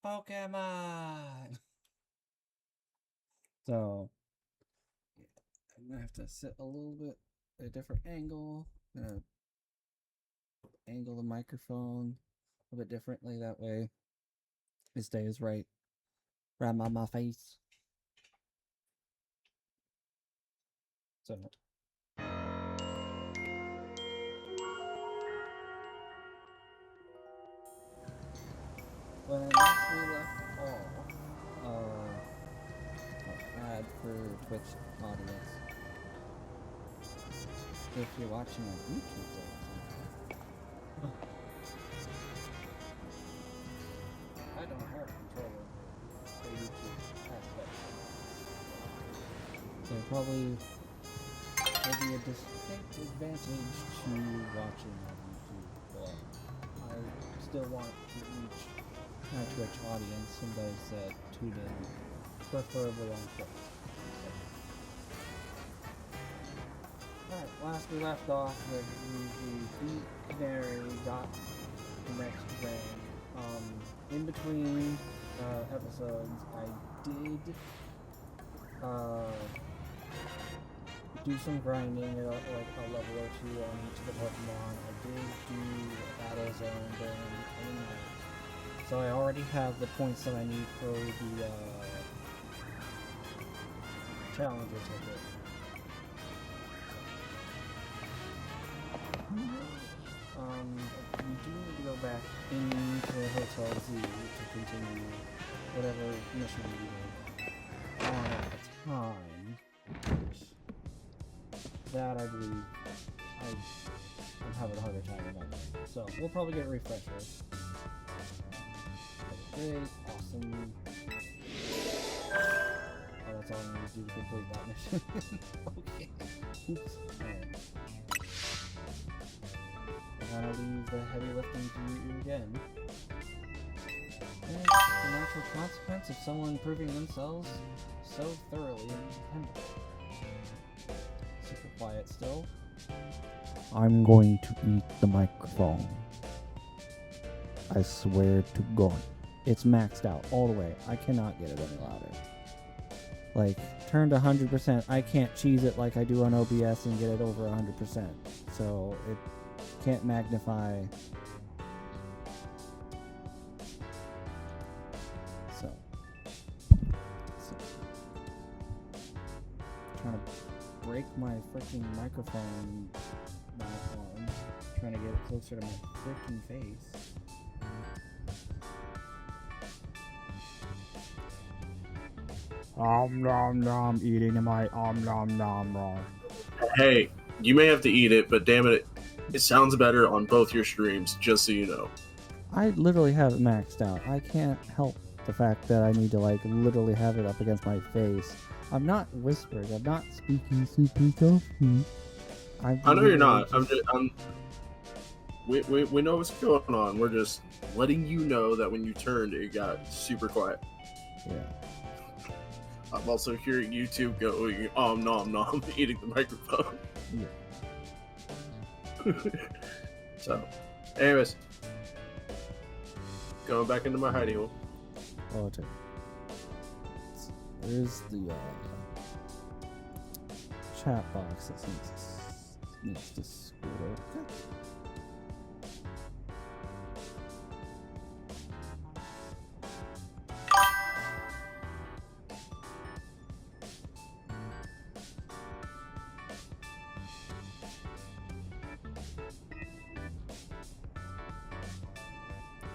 Pokémon! So, I'm gonna have to sit a little bit at a different angle. I'm gonna angle the microphone a bit differently. That way, it stays right on my face. So, when last we left off, ad for Twitch audience. If you're watching on YouTube, though, I don't have control of the YouTube aspect. So probably will be a distinct advantage to watching on YouTube, but I still want to reach my Twitch audience and those that tune in, preferably on Twitch. Alright, last we left off, we beat Canary, got the next rank. In between episodes, I did do some grinding at like a level or two on each of the Pokemon. I did do a battle zone during the night. So I already have the points that I need for the Challenger ticket. We do need to go back into Hotel Z to continue whatever mission we did on at the time. That I believe I'm having a harder time remembering. So we'll probably get a refresher. Great, awesome. Oh, that's all I need to do to complete that mission. Okay. Oops. I'm gonna leave the heavy lifting to you again. And the natural consequence of someone proving themselves so thoroughly independent. Super quiet still. I'm going to eat the microphone. I swear to God. It's maxed out all the way. I cannot get it any louder. Like, turned 100%. I can't cheese it like I do on OBS and get it over 100%. So, it can't magnify. So. Trying to break my freaking microphone arm. Trying to get it closer to my freaking face. Nom nom, eating my nom nom. Hey, you may have to eat it, but damn it, it sounds better on both your streams, just so you know. I literally have it maxed out. I can't help the fact that I need to like literally have it up against my face. I'm not whispering. I'm not speaking super softly. I know you're not. We know what's going on. We're just letting you know that when you turned, it got super quiet. Yeah. I'm also hearing YouTube going, nom nom, eating the microphone. Yeah. So, anyways, going back into my hidey hole. Oh, okay. There's the chat box that needs to scroll. Okay.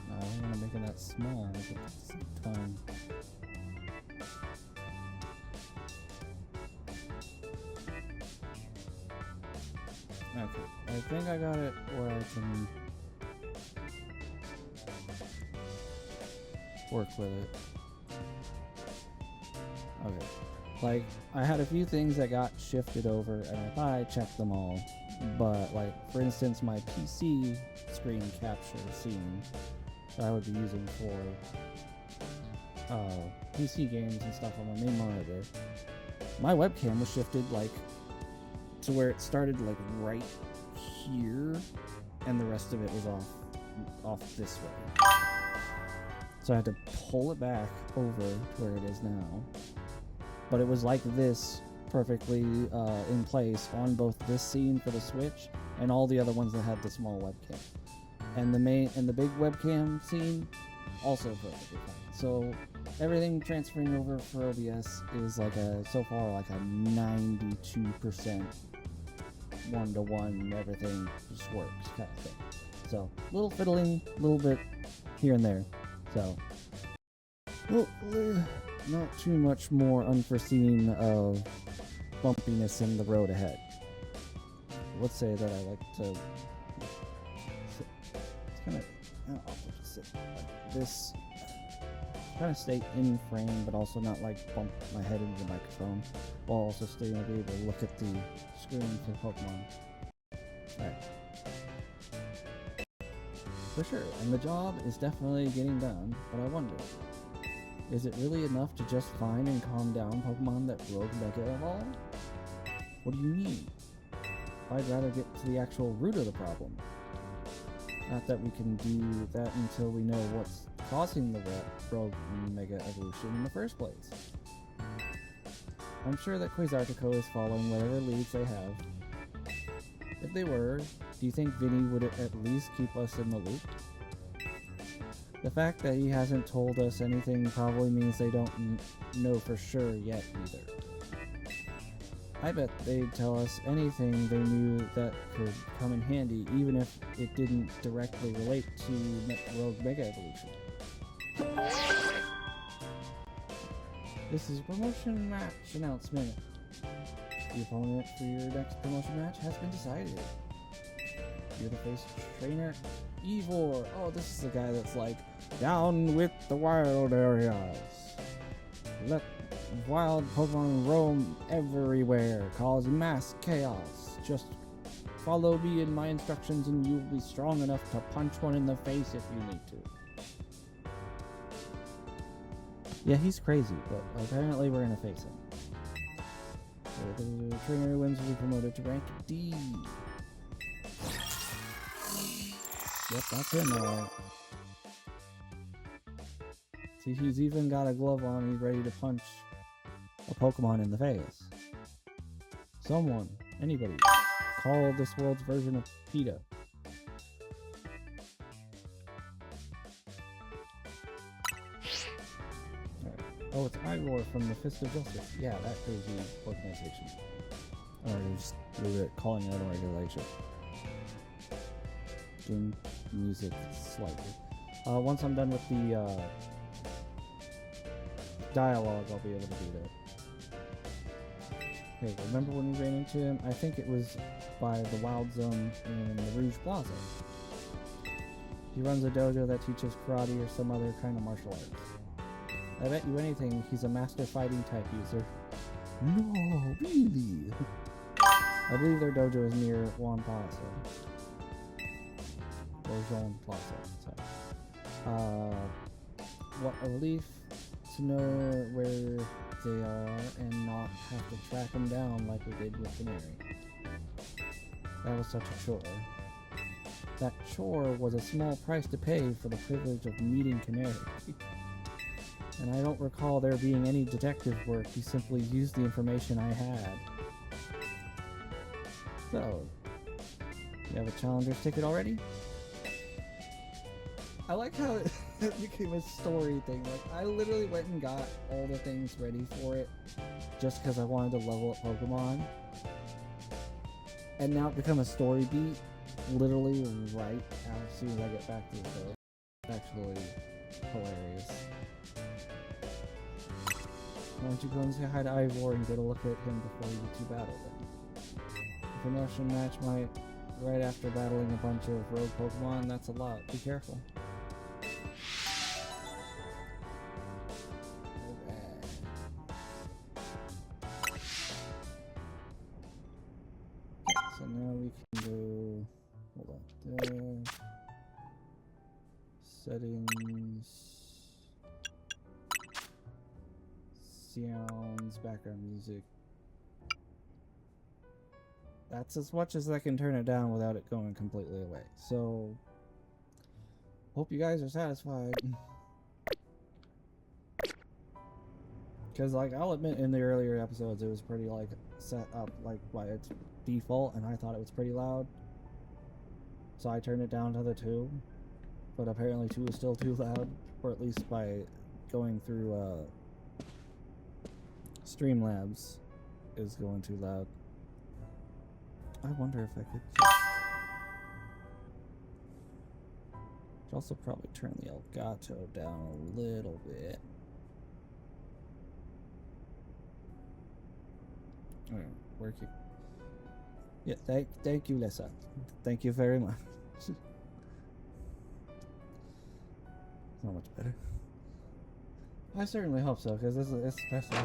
I don't want to make it that small, but at the same time. Okay, I think I got it where I can work with it. Okay, like, I had a few things that got shifted over, and I thought I checked them all, but, like, for instance, my PC screen capture scene that I would be using for PC games and stuff on my main monitor, my webcam was shifted, like, to where it started, like, right here, and the rest of it was off this way. So I had to pull it back over to where it is now. But it was like this, perfectly in place on both this scene for the Switch and all the other ones that had the small webcam. And the big webcam scene also perfectly fine. So everything transferring over for OBS is like so far like a 92% one-to-one, everything just works kind of thing. So little fiddling, little bit here and there. So hopefully not too much more unforeseen of bumpiness in the road ahead. Let's say that I like to sit. It's kind of, I'll just sit like this, kind of stay in frame, but also not like bump my head into the microphone, while also still be able to look at the screen for Pokemon. Alright. For sure, and the job is definitely getting done, but I wonder, is it really enough to just find and calm down Pokemon that Rogue Mega Evolve? What do you mean? I'd rather get to the actual root of the problem. Not that we can do that until we know what's causing the Rogue Mega Evolution in the first place. I'm sure that Quasartico is following whatever leads they have. If they were, do you think Vinny would at least keep us in the loop? The fact that he hasn't told us anything probably means they don't know for sure yet either. I bet they'd tell us anything they knew that could come in handy, even if it didn't directly relate to Rogue Mega Evolution. This is a promotion match announcement. The opponent for your next promotion match has been decided. You're to face trainer Ivor. Oh, this is the guy that's like, down with the wild areas. Let wild Pokemon roam everywhere, causing mass chaos. Just follow me in my instructions and you'll be strong enough to punch one in the face if you need to. Yeah, he's crazy, but apparently we're gonna face him. So the trainer who wins will be promoted to rank D. Yep, that's him, alright. See, he's even got a glove on, he's ready to punch a Pokemon in the face. Someone, anybody, call this world's version of PETA. Oh, it's Ivor from the Fist of Justice. Yeah, that crazy organization. Or just calling it an organization. Game music slightly. Once I'm done with the dialogue, I'll be able to do that. Hey, remember when we ran into him? I think it was by the Wild Zone in the Rouge Plaza. He runs a dojo that teaches karate or some other kind of martial arts. I bet you anything he's a master fighting type user. No, really? I believe their dojo is near Juan Plaza. Or Jean Plaza, sorry. What a relief to know where they are and not have to track them down like we did with Canary. That was such a chore. That chore was a small price to pay for the privilege of meeting Canary. And I don't recall there being any detective work, he simply used the information I had. So, you have a Challenger's ticket already? I like how it became a story thing. Like, I literally went and got all the things ready for it just because I wanted to level up Pokemon. And now it become a story beat literally right as soon as I get back to the show. It's actually hilarious. Why don't you go and say hi to Ivor and get a look at him before you two battle them? The promotion match might right after battling a bunch of rogue Pokemon, that's a lot. Be careful. So now we can go, hold on, there, settings, sounds, background music. That's as much as I can turn it down without it going completely away. So, hope you guys are satisfied. Because, like, I'll admit in the earlier episodes it was pretty, like, set up, like, by its default, and I thought it was pretty loud. So I turned it down to the 2. But apparently 2 is still too loud, or at least by going through, Streamlabs is going too loud. I wonder if I could just... Should also probably turn the Elgato down a little bit. Alright, working. Yeah, thank you, Lisa. Thank you very much. Not much better. I certainly hope so, because this is especially.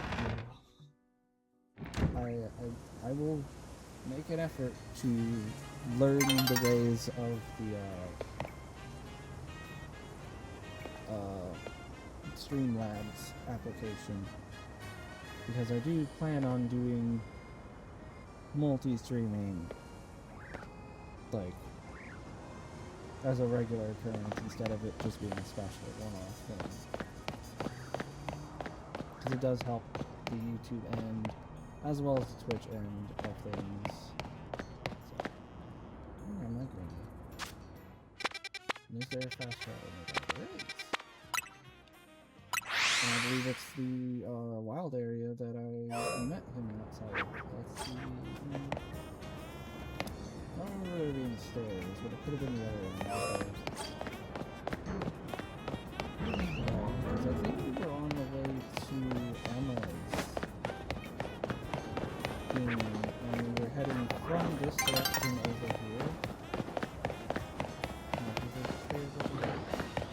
I will make an effort to learn the ways of the Streamlabs application, because I do plan on doing multi-streaming, like, as a regular occurrence instead of it just being a special one-off thing. Because it does help the YouTube end as well as the Twitch end of things. So, where am I going? Is there a fast travel nearby? There is. And I believe it's the wild area that I met him outside of. Let's see. I don't remember there being stairs, but it could have been the other one. Because I think we were on the way to Emma's thing, and we were heading from this direction over here. Is there stairs over here?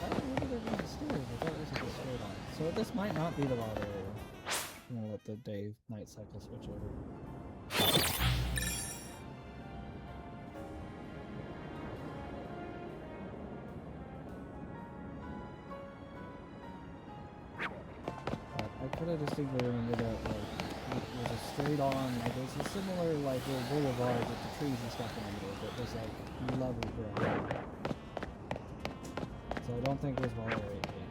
I don't remember there being stairs. I thought it was just straight on. So this might not be the wild area. I'm gonna let the day-night cycle switch over. I could have distinctly remembered that, like, it was a straight on, like, it was a similar, like, little boulevard with the trees and stuff in the middle, but it was, like, level ground. So I don't think it was Water 8.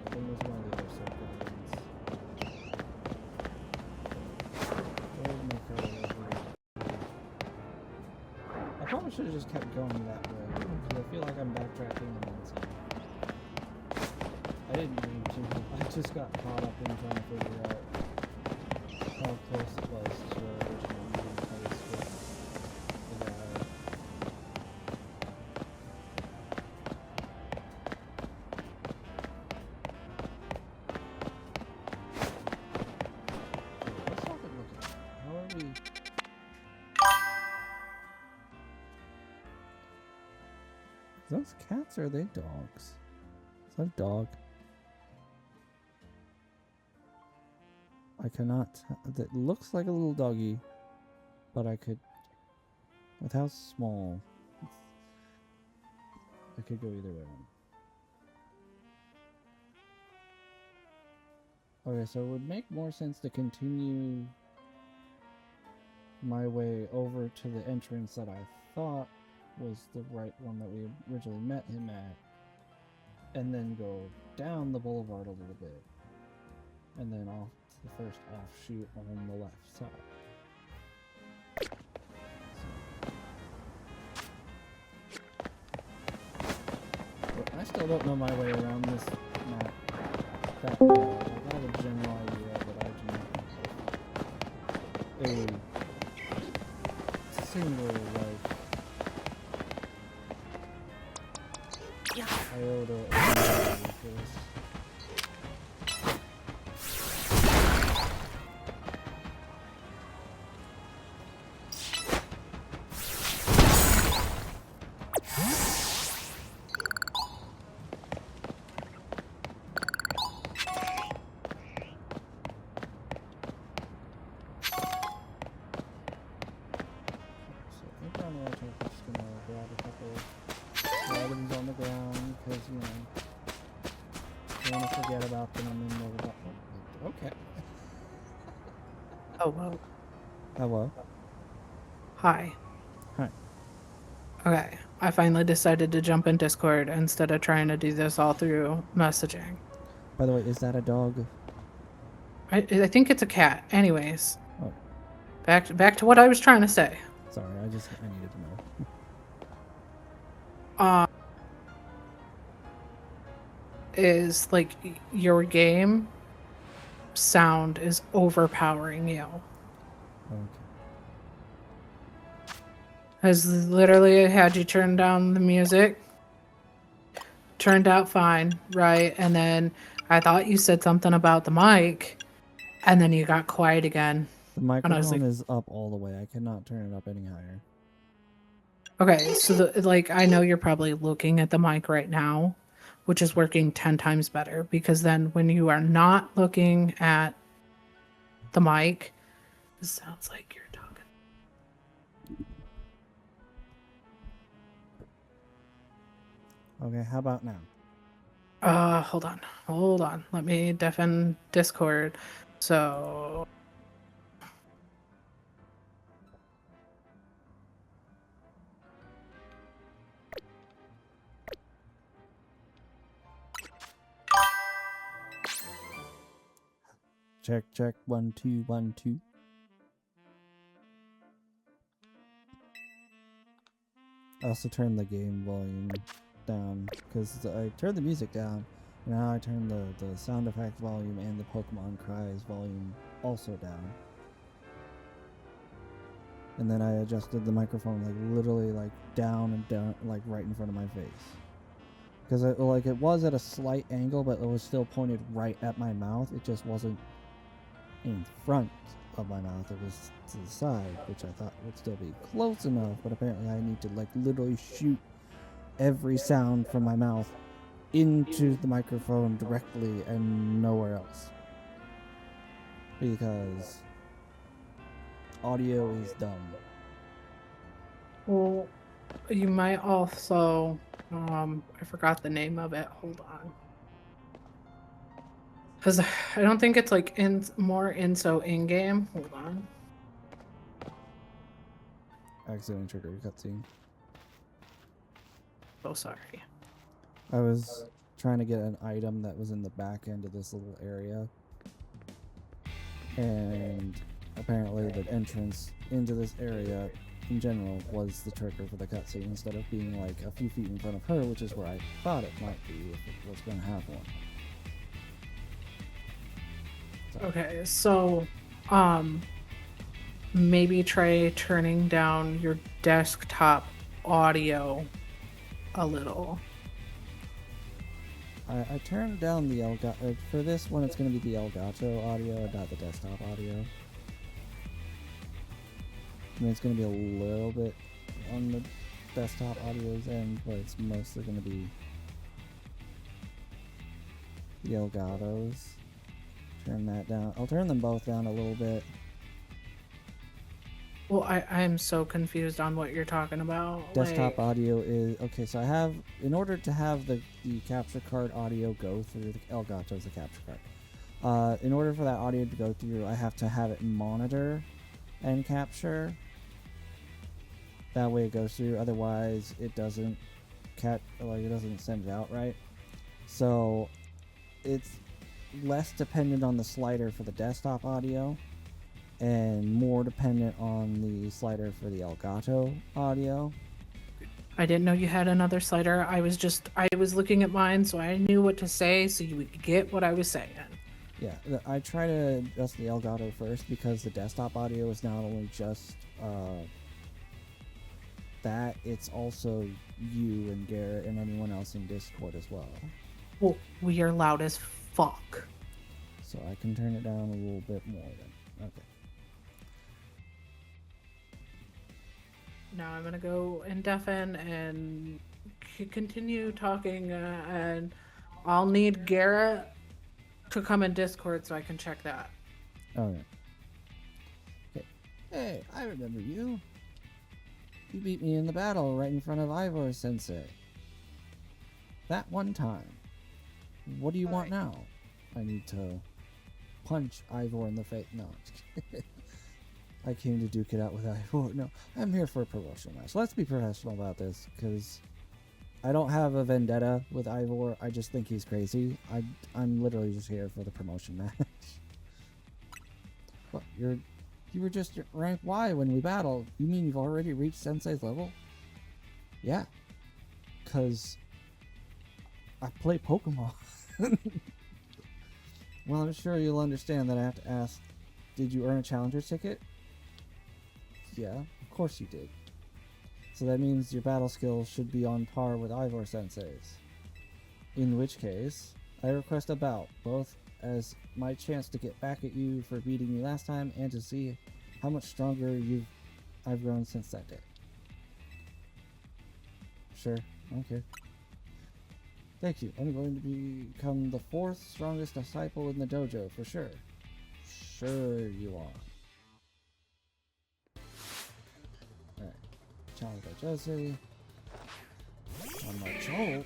I think it was one of the other circuit ones. I probably should have just kept going that way, because I feel like I'm backtracking and then some. I didn't mean to. I just got caught up in trying to figure out how close it was to our original meeting place with the guy. Let's stop and look at that. How are we? Are those cats or are they dogs? Is that a dog? I cannot. That looks like a little doggy, but I could. With how small, I could go either way. Okay, so it would make more sense to continue my way over to the entrance that I thought was the right one that we originally met him at, and then go down the boulevard a little bit, and then off the first offshoot on the left side. But I still don't know my way around this map that well. I got a general idea, but I do not have a single, like, iota of this. Hello. Hello. Hi. Hi. Okay, I finally decided to jump in Discord instead of trying to do this all through messaging. By the way, is that a dog? I think it's a cat. Anyways, Oh, back to what I was trying to say. sorry. I needed to know. Is like your game sound is overpowering you. Okay. Has literally had you turn down the music. Turned out fine, right? And then I thought you said something about the mic, and then you got quiet again. The And I was microphone like, is up all the way. I cannot turn it up any higher. okay, so I know you're probably looking at the mic right now, which is working 10 times better because then when you are not looking at the mic, it sounds like you're talking. Okay, how about now? Hold on. Let me deafen Discord. So Check, check. 1, 2, 1, 2. I also turned the game volume down because I turned the music down. Now I turned the sound effect volume and the Pokemon cries volume also down. And then I adjusted the microphone like literally like down and down, like right in front of my face. Because it was at a slight angle, but it was still pointed right at my mouth. It just wasn't in front of my mouth. It was to the side, which I thought would still be close enough, but apparently I need to like literally shoot every sound from my mouth into the microphone directly and nowhere else. Because audio is dumb. well, you might also I forgot the name of it. Hold on. Because I don't think it's like in game. Hold on. Accidentally triggered cutscene. Oh, sorry. I was trying to get an item that was in the back end of this little area. And apparently the entrance into this area in general was the trigger for the cutscene instead of being like a few feet in front of her, which is where I thought it might be if it was going to have one. Okay, so maybe try turning down your desktop audio a little. I turned down the Elgato. For this one, it's going to be the Elgato audio, not the desktop audio. I mean, it's going to be a little bit on the desktop audio's end, but it's mostly going to be the Elgatos. Turn that down. I'll turn them both down a little bit. Well, I'm so confused on what you're talking about. Desktop audio is okay. So I have, in order to have the capture card audio go through, the Elgato's the capture card. In order for that audio to go through, I have to have it monitor and capture. That way it goes through. Otherwise, it doesn't it doesn't send it out right. So it's less dependent on the slider for the desktop audio and more dependent on the slider for the Elgato audio. I didn't know you had another slider. I was looking at mine so I knew what to say so you would get what I was saying. Yeah, I try to adjust the Elgato first because the desktop audio is not only just that, it's also you and Garrett and anyone else in Discord as well. Well, we are loud as fuck. So I can turn it down a little bit more then. Okay. Now I'm gonna go and deafen and continue talking, and I'll need Garrett to come in Discord so I can check that. Okay. Hey, I remember you. You beat me in the battle right in front of Ivor Sensei. That one time. What do you want now? I need to punch Ivor in the face. No. I came to duke it out with Ivor. No, I'm here for a promotional match. Let's be professional about this, because I don't have a vendetta with Ivor. I just think he's crazy. I'm literally just here for the promotion match. What, you were just rank Y when we battled. You mean you've already reached Sensei's level? Yeah. Cause I play Pokemon. Well, I'm sure you'll understand that I have to ask, did you earn a Challenger's ticket? Yeah, of course you did. So that means your battle skills should be on par with Ivor Sensei's. In which case, I request a bout, both as my chance to get back at you for beating me last time and to see how much stronger I've grown since that day. Sure, okay. Thank you. I'm going to become the 4th strongest disciple in the dojo for sure. Sure you are. Alright. Challenge by Josie. On my choke.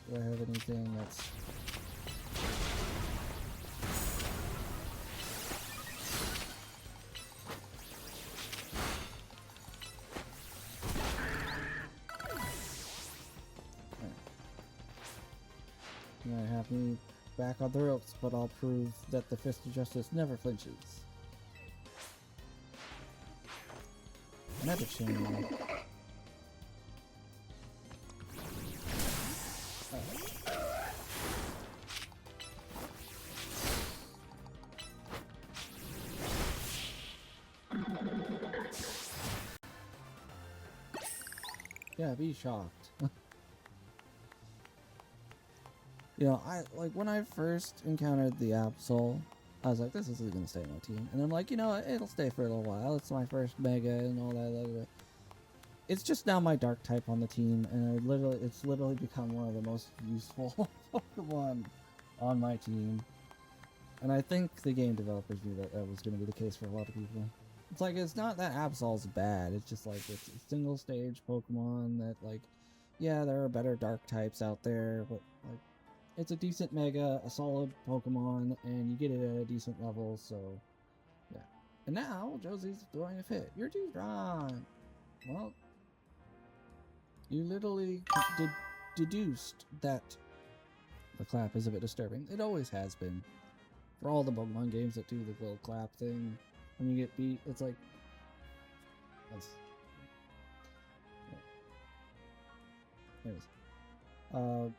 Do I have anything that's... You might have me back on the ropes, but I'll prove that the Fist of Justice never flinches. Medichine. Yeah, be shocked. You know, when I first encountered the Absol, I was like, this isn't gonna stay on my team. And I'm like, you know, it'll stay for a little while. It's my first Mega and all that. It's just now my Dark type on the team, and it's literally become one of the most useful Pokemon on my team. And I think the game developers knew that was gonna be the case for a lot of people. It's like, it's not that Absol's bad. It's just like, it's a single stage Pokemon that, like, yeah, there are better Dark types out there, but like, it's a decent Mega, a solid Pokemon, and you get it at a decent level, so yeah. And now, Josie's throwing a fit. You're too strong. Well, you literally deduced that the clap is a bit disturbing. It always has been. For all the Pokemon games that do the little clap thing, when you get beat, it's like... That's... Yeah. Anyways.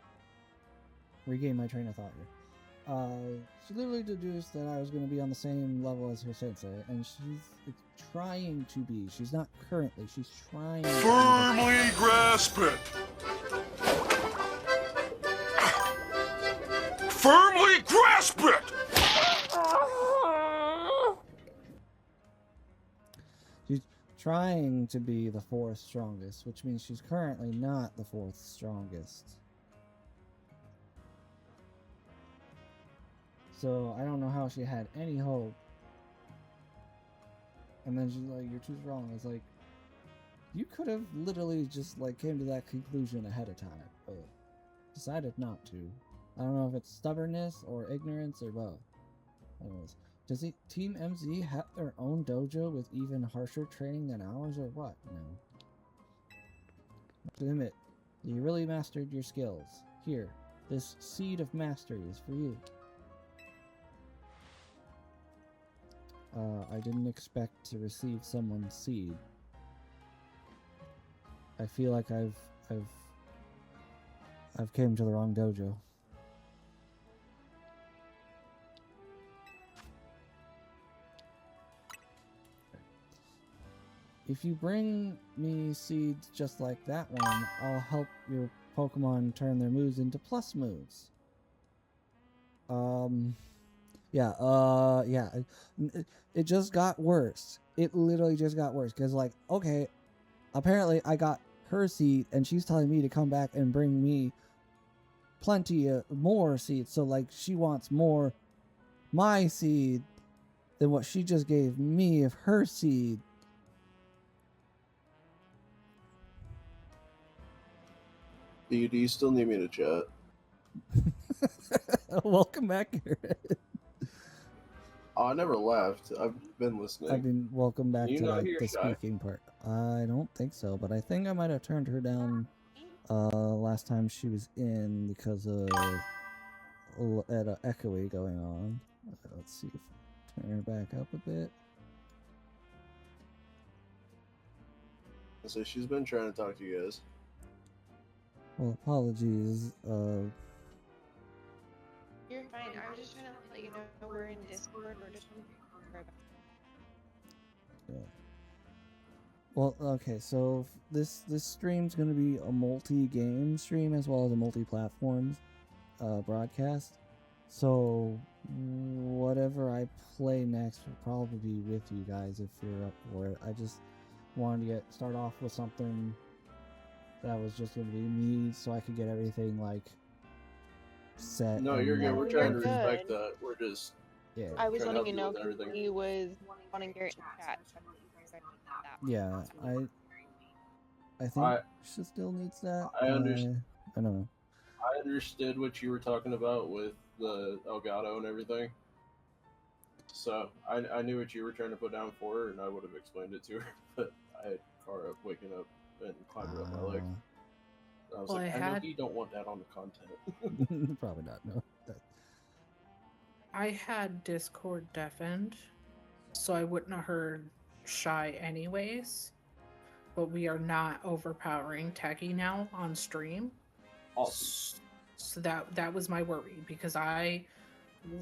Regain my train of thought here. She literally deduced that I was going to be on the same level as her sensei, and she's trying to be. She's not currently. She's trying to firmly grasp it. Firmly grasp it. She's trying to be the 4th strongest, which means she's currently not the 4th strongest. So I don't know how she had any hope. And then she's like, you're too strong. It's like, you could have literally just like came to that conclusion ahead of time, but decided not to. I don't know if it's stubbornness or ignorance or both. Anyways, does Team MZ have their own dojo with even harsher training than ours or what? No. To admit, you really mastered your skills. Here, this seed of mastery is for you. I didn't expect to receive someone's seed. I feel like I've came to the wrong dojo. If you bring me seeds just like that one, I'll help your Pokemon turn their moves into plus moves. Yeah, it just got worse. It literally just got worse. Because, like, okay, apparently I got her seed, and she's telling me to come back and bring me plenty of more seeds. So, like, she wants more my seed than what she just gave me of her seed. Do you still need me to chat? Welcome back, Garrett. Oh, I never left. I've been listening. I mean, welcome back You to not like here, the Shy? speaking part. I don't think so, but I think I might have turned her down Last time she was in because of at a echoey going on. Let's see if turn her back up a bit. So she's been trying to talk to you guys. Well, apologies. You're fine. I was just trying to let you know we're in Discord. We're just Yeah. Well, okay, so this stream's gonna be a multi-game stream as well as a multi-platform broadcast. So whatever I play next will probably be with you guys if you're up for it. I just wanted to start off with something that was just gonna be me, so I could get everything like set. No, and, you're good. like, We're trying to You're respect good. that. We're just Yeah. I was trying to letting you help know you with everything. he was wanting Garrett in chat. Yeah, I think she still needs that. I understand. I don't know. I understood what you were talking about with the Elgato and everything. So I knew what you were trying to put down for her, and I would have explained it to her. But I had Kara waking up and climbing up my leg. I was Well, like, I I know had- you don't want that on the content. Probably not. No. I had Discord deafened, so I wouldn't have heard Shy anyways. But we are not overpowering Techie now on stream. Awesome. So that was my worry, because I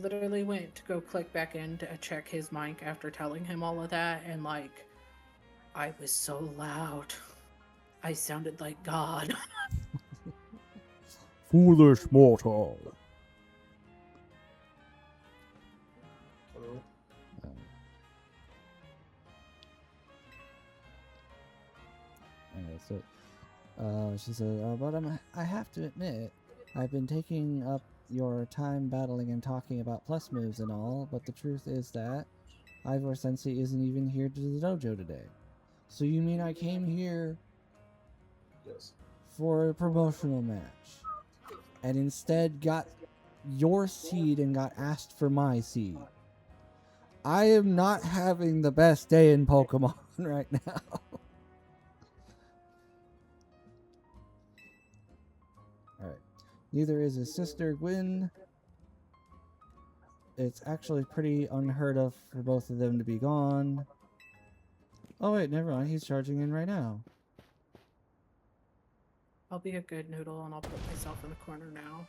literally went to go click back in to check his mic after telling him all of that, and like, I was so loud. I sounded like God. Foolish mortal. Anyway, so she said, but I have to admit, I've been taking up your time battling and talking about plus moves and all, but the truth is that Ivor Sensei isn't even here to the dojo today. So you mean I came here Yes. for a promotional match and instead got your seed and got asked for my seed? I am not having the best day in Pokemon right now. Alright. Neither is his sister, Gwyn. It's actually pretty unheard of for both of them to be gone. Oh wait, never mind. He's charging in right now. I'll be a good noodle and I'll put myself in the corner now.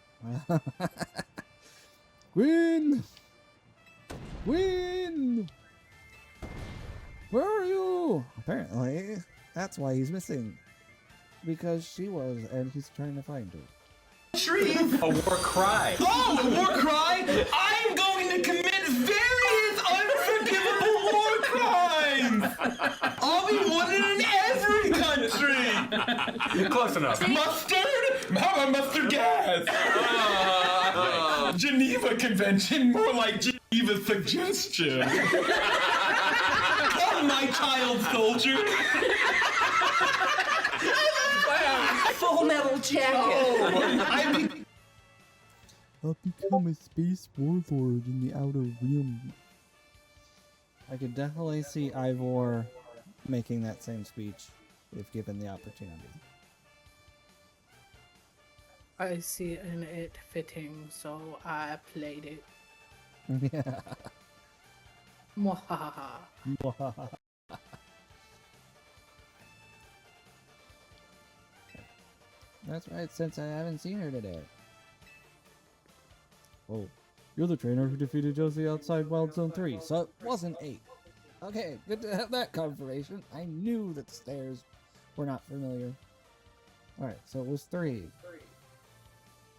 Gwyn! Gwyn! Where are you? Apparently, that's why he's missing. Because she was, and he's trying to find her. A war cry. Oh, a war cry? I'm going to commit various unforgivable war crimes! I'll be wanted in every country! Close enough. Mustard? How about mustard gas? Geneva Convention, more like Geneva Suggestion. Come, my child soldier! Full Metal Jacket. I'll become a space warlord in the outer realm. I could definitely see Ivor making that same speech if given the opportunity. I see it fitting, so I played it. Yeah. Mwahaha. That's right, since I haven't seen her today. Oh, you're the trainer who defeated Josie outside Wild Zone 3, so it wasn't 8. Okay, good to have that confirmation. I knew that the stairs were not familiar. Alright, so it was 3.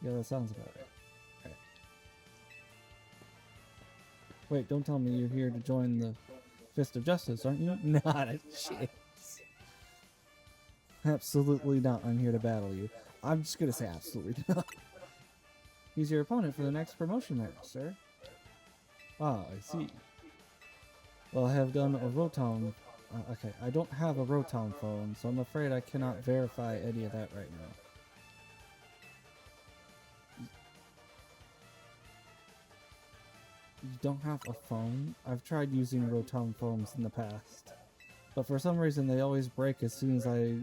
Yeah, that sounds about right. Okay. Wait, don't tell me you're here to join the Fist of Justice, aren't you? Not a chance. Absolutely not. I'm here to battle you. I'm just gonna say absolutely not. He's your opponent for the next promotion match, sir. Ah, I see. Well, I have done a Rotom. Okay, I don't have a Rotom phone, so I'm afraid I cannot verify any of that right now. You don't have a phone? I've tried using Rotom phones in the past, but for some reason they always break as soon as I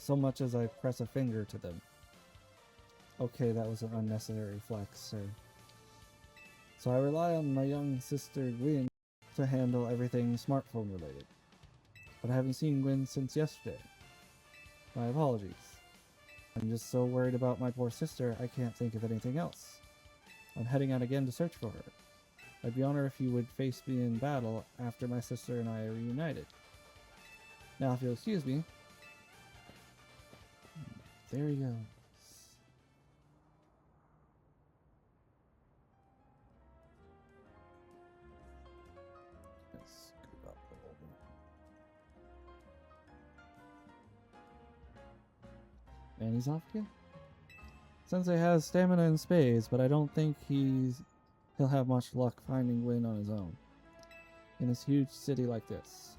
so much as I press a finger to them. Okay, that was an unnecessary flex, sir. So I rely on my young sister Gwen to handle everything smartphone related. But I haven't seen Gwen since yesterday. My apologies. I'm just so worried about my poor sister, I can't think of anything else. I'm heading out again to search for her. I'd be honored if you would face me in battle after my sister and I are reunited. Now, if you'll excuse me. There he goes. Let's scoot up a little bit. And he's off again? Sensei has stamina and spades, but I don't think he'll have much luck finding Gwen on his own. In this huge city like this.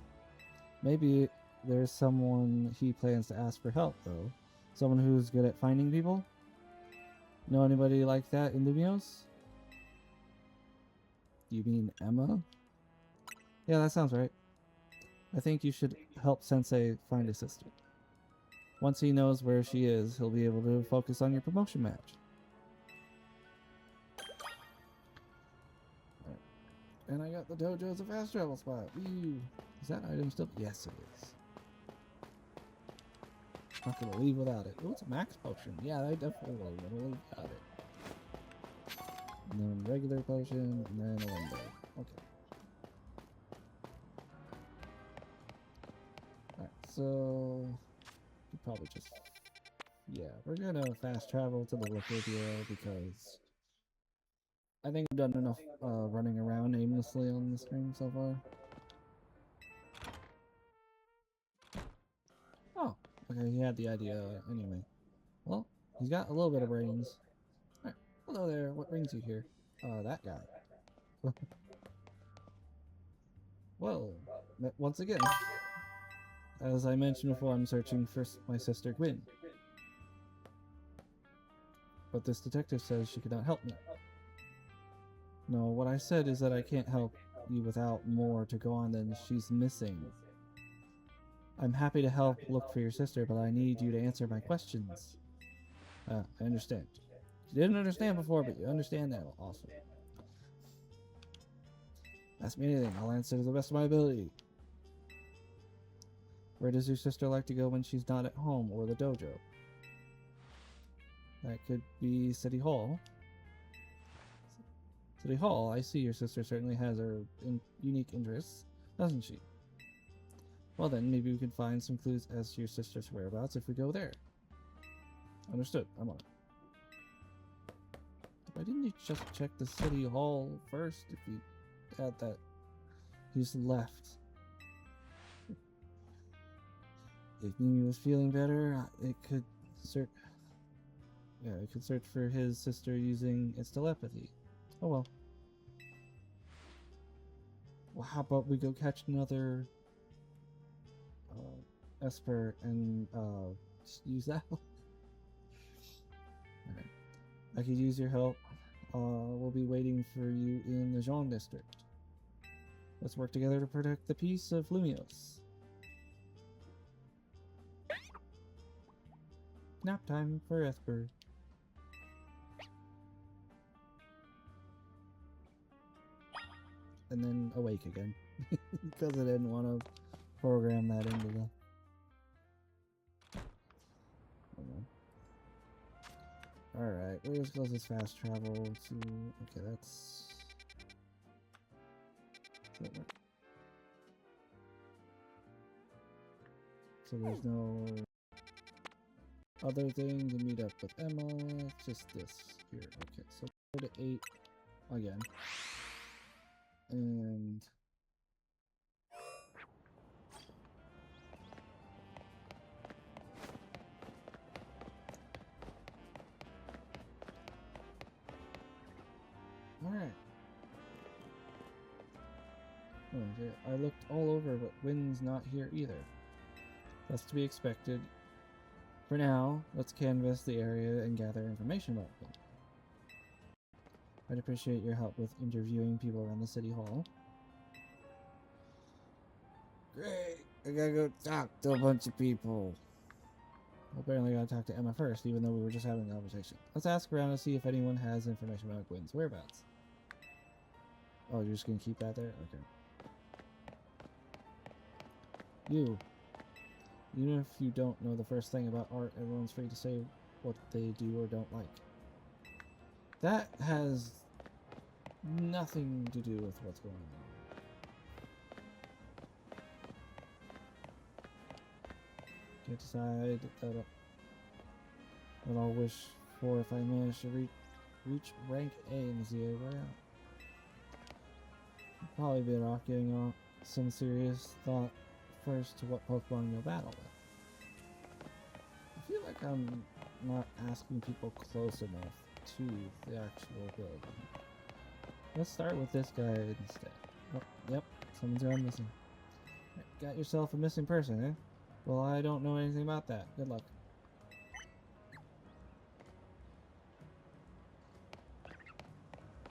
Maybe there's someone he plans to ask for help, though. Someone who's good at finding people? Know anybody like that in Lumios? You mean Emma? Yeah, that sounds right. I think you should help Sensei find his sister. Once he knows where she is, he'll be able to focus on your promotion match. Right. And I got the dojo's a fast travel spot. Woo! Is that item still? Yes, it is. Not gonna leave without it. Oh, it's a max potion. Yeah, I definitely will gonna leave without it. And then regular potion, and then a window. Okay. Alright, so probably just, yeah, we're gonna fast travel to the Liquid Bureau because I think I've done enough running around aimlessly on the stream so far. Oh, okay, he had the idea anyway. Well, he's got a little bit of brains. Alright, hello there, what brings you here? That guy. Well, once again. As I mentioned before, I'm searching for my sister Gwen. But this detective says she cannot help me. No, what I said is that I can't help you without more to go on than she's missing. I'm happy to help look for your sister, but I need you to answer my questions. I understand. You didn't understand before, but you understand now. Awesome. Ask me anything. I'll answer to the best of my ability. Where does your sister like to go when she's not at home or the dojo? That could be City Hall. City Hall, I see your sister certainly has her unique interests, doesn't she? Well then, maybe we can find some clues as to your sister's whereabouts if we go there. Understood, I'm on it. Why didn't you just check the City Hall first if you had that? You just left. If Mimi was feeling better, it could search. Yeah, it could search for his sister using its telepathy. Oh well. Well, how about we go catch another Esper and just use that one? Alright. I could use your help. We'll be waiting for you in the Jean district. Let's work together to protect the peace of Lumios. Nap time for Esper. And then awake again. Because I didn't want to program that into the... Alright, where's closest fast travel to... Okay, that's... So there's no other thing to meet up with Emma, just this here. Okay, so go to 8 again. And alright. Okay, I looked all over, but Wynn's not here either. That's to be expected. For now, let's canvass the area and gather information about them. I'd appreciate your help with interviewing people around the city hall. Great! I gotta go talk to a bunch of people. apparently I gotta talk to Emma first, even though we were just having a conversation. Let's ask around to see if anyone has information about Gwen's whereabouts. Oh, you're just gonna keep that there? Okay. You. Even if you don't know the first thing about art, everyone's free to say what they do or don't like. That has nothing to do with what's going on. Can't decide what I'll wish for if I manage to reach rank A in the ZA Royale. Probably better off giving some serious thought first to what Pokemon you'll battle with. I feel like I'm not asking people close enough to the actual building. Let's start with this guy instead. Oh, yep, someone's gone missing. Got yourself a missing person, eh? Well, I don't know anything about that. Good luck.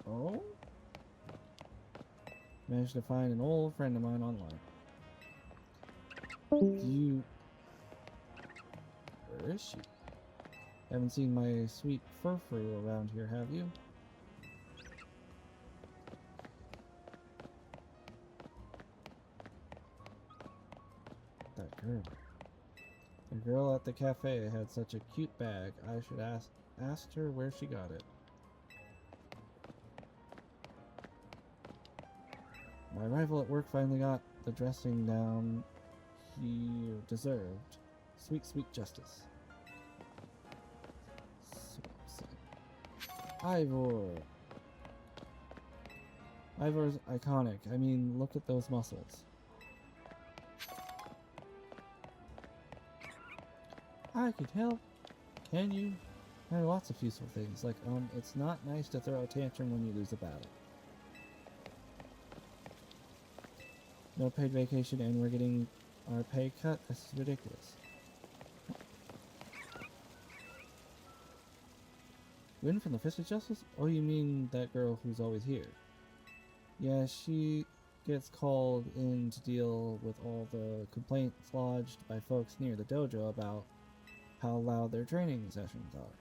Oh? Managed to find an old friend of mine online. Where is she? Haven't seen my sweet Furfru around here, have you? That girl. The girl at the cafe had such a cute bag. I should ask her where she got it. My rival at work finally got the dressing down he deserved. Sweet, sweet justice. Ivor. Ivor's iconic. I mean, look at those muscles. I could help. Can you? There are lots of useful things, like, it's not nice to throw a tantrum when you lose a battle. No paid vacation and we're getting our pay cut? This is ridiculous. Win from the Fist of Justice? Oh, you mean that girl who's always here? Yeah, she gets called in to deal with all the complaints lodged by folks near the dojo about how loud their training sessions are.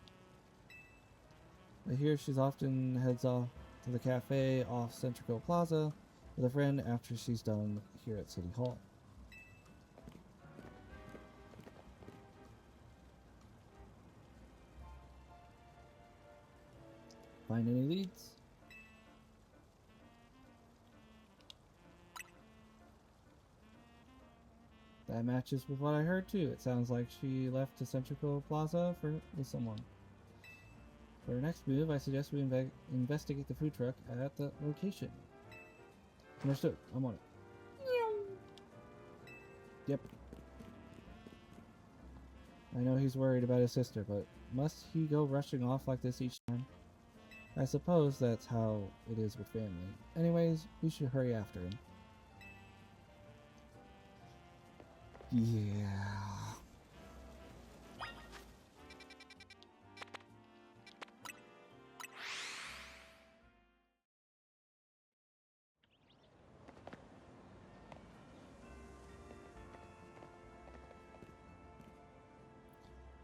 I hear she's often heads off to the cafe off Centrico Plaza with a friend after she's done here at City Hall. Find any leads? That matches with what I heard too. It sounds like she left to Centrico Plaza with someone. For our next move, I suggest we investigate the food truck at the location. Understood. I'm on it. Yep. I know he's worried about his sister, but must he go rushing off like this each time? I suppose that's how it is with family. Anyways, we should hurry after him. Yeah.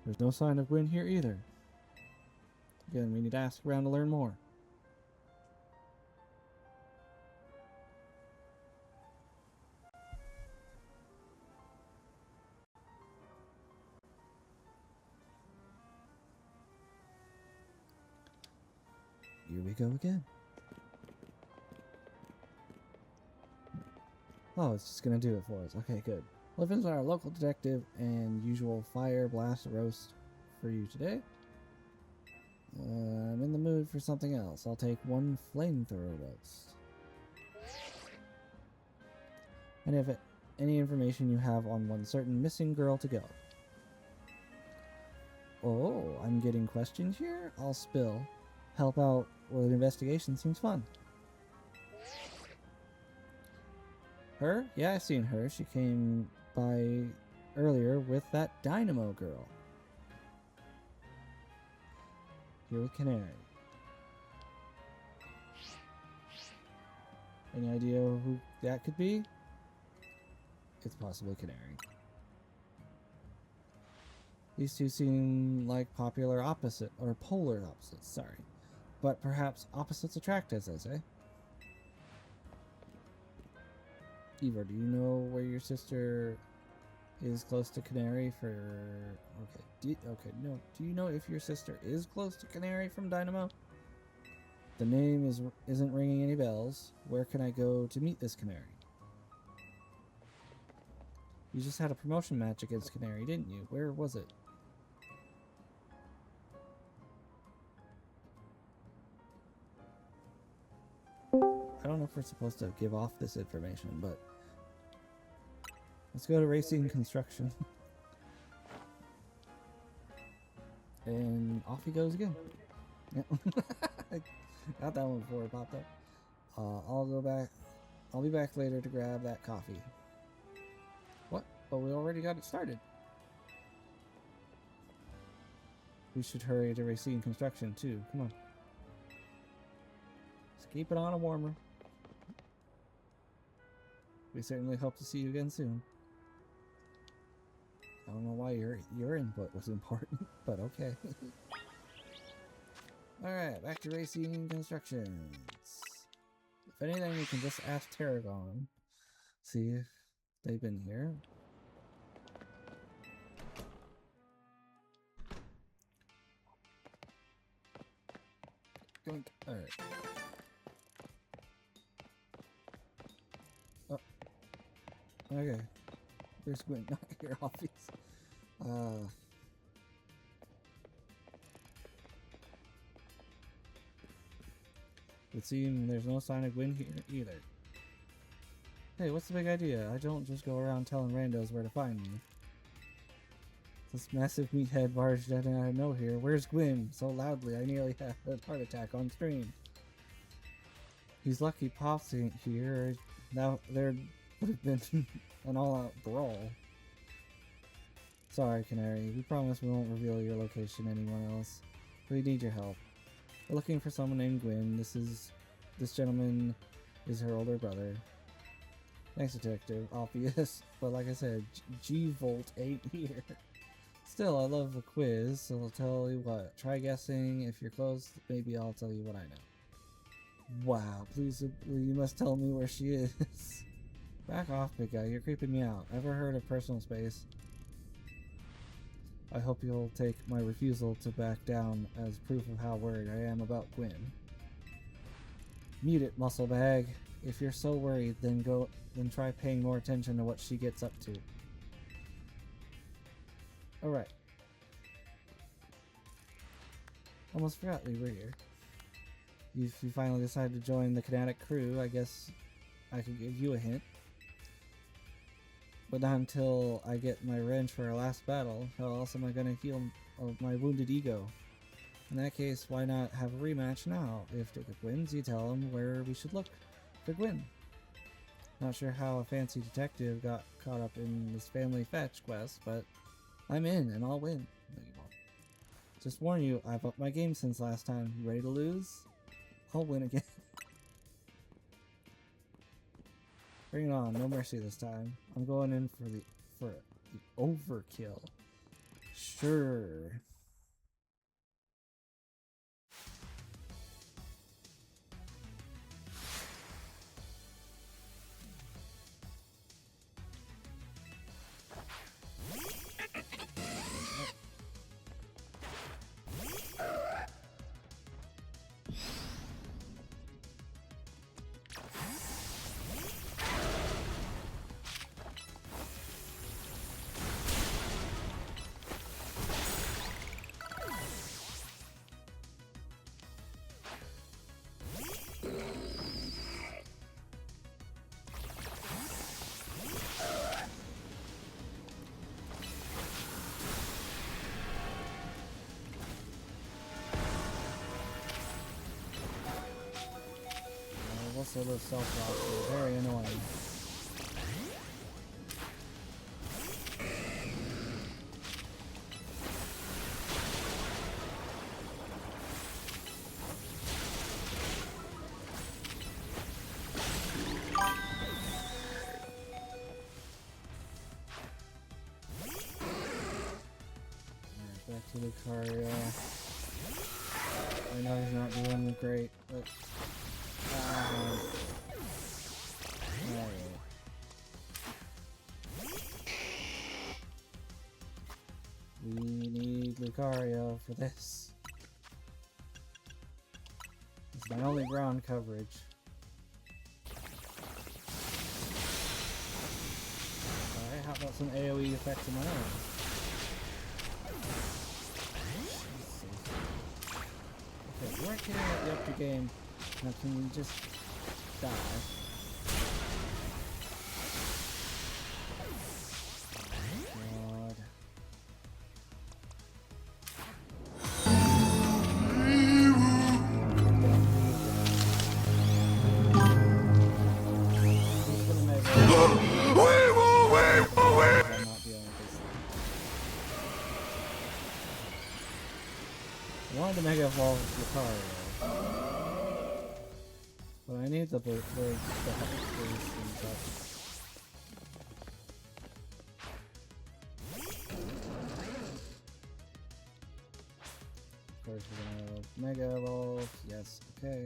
There's no sign of Gwen here either. Again, we need to ask around to learn more. Here we go again. Oh, it's just gonna do it for us. Okay, good. Livins are our local detective and usual fire blast roast for you today. I'm in the mood for something else. I'll take one flamethrower roast. And if any information you have on one certain missing girl to go. Oh, I'm getting questions here? I'll spill. Help out with an investigation seems fun. Her? Yeah, I've seen her. She came by earlier with that Dynamo girl. Here with Canary. Any idea who that could be? It's possibly Canary. These two seem like polar opposites, sorry. But perhaps opposites attract, as they say. Ivor, do you know where your sister is close to Canary for... Okay, no. Do you know if your sister is close to Canary from Dynamo? The name isn't ringing any bells. Where can I go to meet this Canary? You just had a promotion match against Canary, didn't you? Where was it? I don't know if we're supposed to give off this information, but let's go to Racing Construction. And off he goes again. Yep. Got that one before it popped up. I'll go back. I'll be back later to grab that coffee. What? But we already got it started. We should hurry to Racing Construction too. Come on. Let's keep it on a warmer. We certainly hope to see you again soon. I don't know why your input was important, but okay. Alright, back to Racing Constructions. If anything, we can just ask Tarragon. See if they've been here. Alright. Oh. Okay. Where's Gwen? Not your office. It seems there's no sign of Gwen here either. Hey, what's the big idea? I don't just go around telling randos where to find me. This massive meathead barged in out of nowhere. Where's Gwen? So loudly I nearly had a heart attack on stream. He's lucky Pops ain't here. Now there would have been an all-out brawl. Sorry, Canary. We promise we won't reveal your location to anyone else. We need your help. We're looking for someone named Gwen. This gentleman is her older brother. Thanks, Detective. Obvious. But like I said, G-Volt ain't here. Still, I love a quiz, so I'll tell you what. Try guessing. If you're close, maybe I'll tell you what I know. Wow, please, you must tell me where she is. Back off, big guy. You're creeping me out. Ever heard of personal space? I hope you'll take my refusal to back down as proof of how worried I am about Gwen. Mute it, muscle bag. If you're so worried, then try paying more attention to what she gets up to. Alright. Almost forgot we were here. If you finally decide to join the Kinetic crew, I guess I could give you a hint. But not until I get my revenge for our last battle. How else am I gonna heal my wounded ego? In that case, why not have a rematch now? If Jacob wins, you tell him where we should look for Gwen. Not sure how a fancy detective got caught up in this family fetch quest, but I'm in and I'll win. No, you won't. Just warn you, I've upped my game since last time. You ready to lose? I'll win again. Bring it on, no mercy this time. I'm going in for the overkill. Sure. Also, those self-drops are very annoying. back to Lucario. I know he's not doing great, but... alright. We need Lucario for this. It's my only ground coverage. Alright, how about some AoE effects of my own? Okay, you aren't getting that up your game. Now can you just die? God. He's gonna make it. I'm not dealing with this. I wanted to Mega Evolve Lucario, but I need the boost and stuff. Of course, we're gonna Mega Evolve. Yes, okay.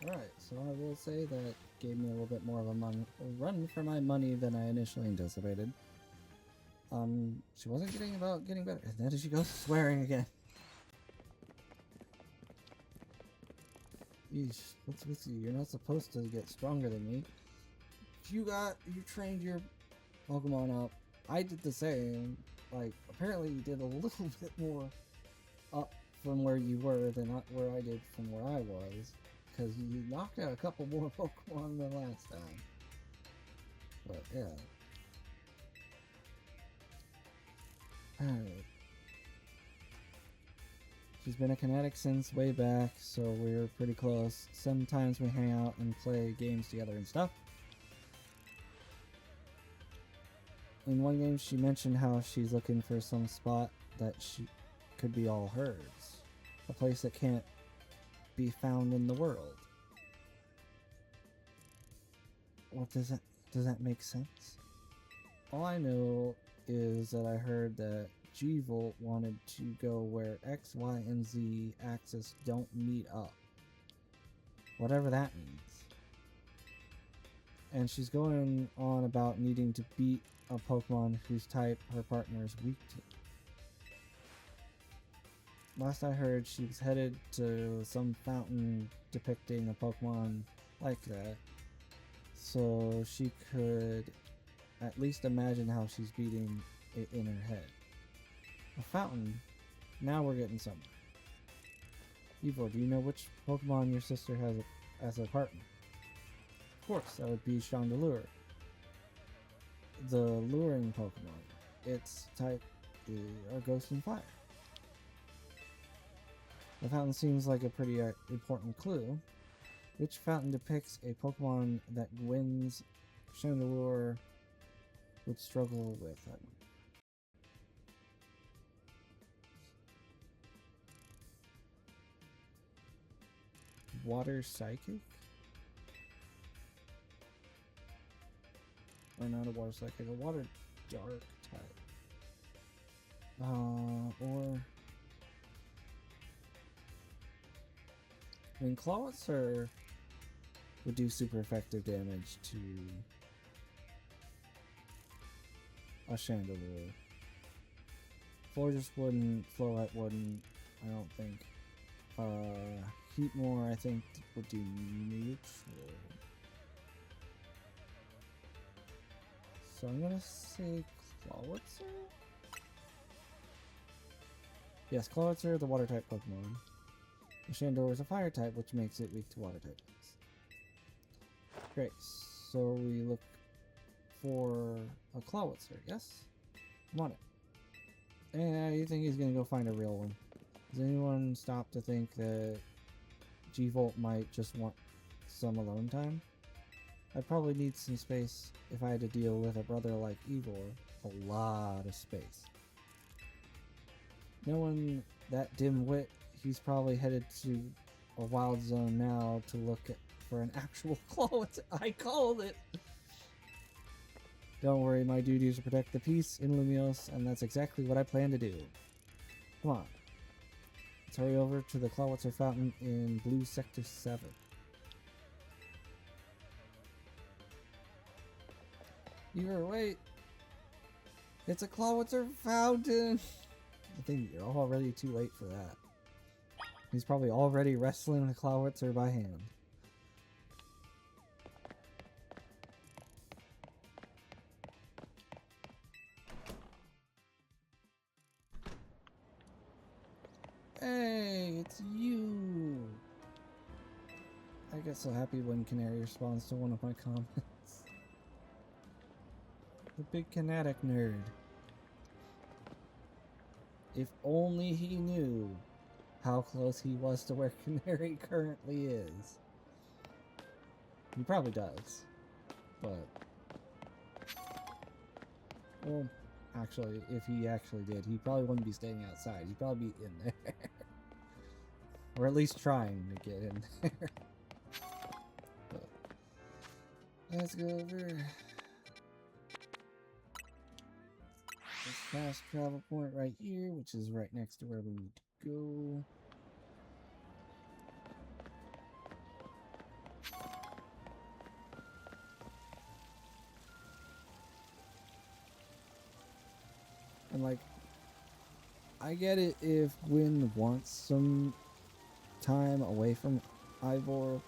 Alright, so I will say that gave me a little bit more of a run for my money than I initially anticipated. She wasn't getting better, and then she goes swearing again. Yeesh, what's with you? You're not supposed to get stronger than me. You trained your Pokemon up. I did the same. Like, apparently you did a little bit more up from where you were than where I did from where I was. Because you knocked out a couple more Pokemon than last time. But, yeah. Alright. She's been a Kinetic since way back, so we're pretty close. Sometimes we hang out and play games together and stuff. In one game, she mentioned how she's looking for some spot that could be all hers. A place that can't be found in the world. What does that make sense? All I know is that I heard that G-Volt wanted to go where X, Y, and Z axis don't meet up. Whatever that means. And she's going on about needing to beat a Pokemon whose type her partner is weak to. Last I heard, she was headed to some fountain depicting a Pokemon like that, so she could at least imagine how she's beating it in her head. A fountain? Now we're getting somewhere. Evo, do you know which Pokemon your sister has as a partner? Of course, that would be Chandelure. The luring Pokemon. Its type are Ghost and Fire. The fountain seems like a pretty important clue. Which fountain depicts a Pokemon that Gwyn's Chandelure would struggle with? Water Psychic? Or not a Water Psychic, a Water Dark type. Or... I mean, Clawitzer would do super effective damage to a Chandelure. Florges wouldn't, Flowette wouldn't, I don't think. Heatmore, I think, would do neutral. So I'm gonna say Clawitzer? Yes, Clawitzer, the water type Pokemon. The Chandelure is a fire type, which makes it weak to water types. Great, so we look for a Clawitzer, yes? I'm on it. And you think he's gonna go find a real one. Does anyone stop to think that G-Volt might just want some alone time? I'd probably need some space if I had to deal with a brother like Ivor. A lot of space. Knowing that dim-wit, he's probably headed to a wild zone now to look for an actual claw. I called it! Don't worry, my duty is to protect the peace in Lumios, and that's exactly what I plan to do. Come on. Let's hurry over to the Clawitzer Fountain in Blue Sector 7. Ivor, wait! It's a Clawitzer Fountain! I think you're already too late for that. He's probably already wrestling the Clawitzer by hand. Hey, it's you! I get so happy when Canary responds to one of my comments. The big kinetic nerd. If only he knew how close he was to where Canary currently is. He probably does. But... well, actually, if he actually did, he probably wouldn't be staying outside. He'd probably be in there. Or at least trying to get in there. But let's go over this fast travel point right here, which is right next to where we need to go. And like, I get it if Gwyn wants some time away from Ivor.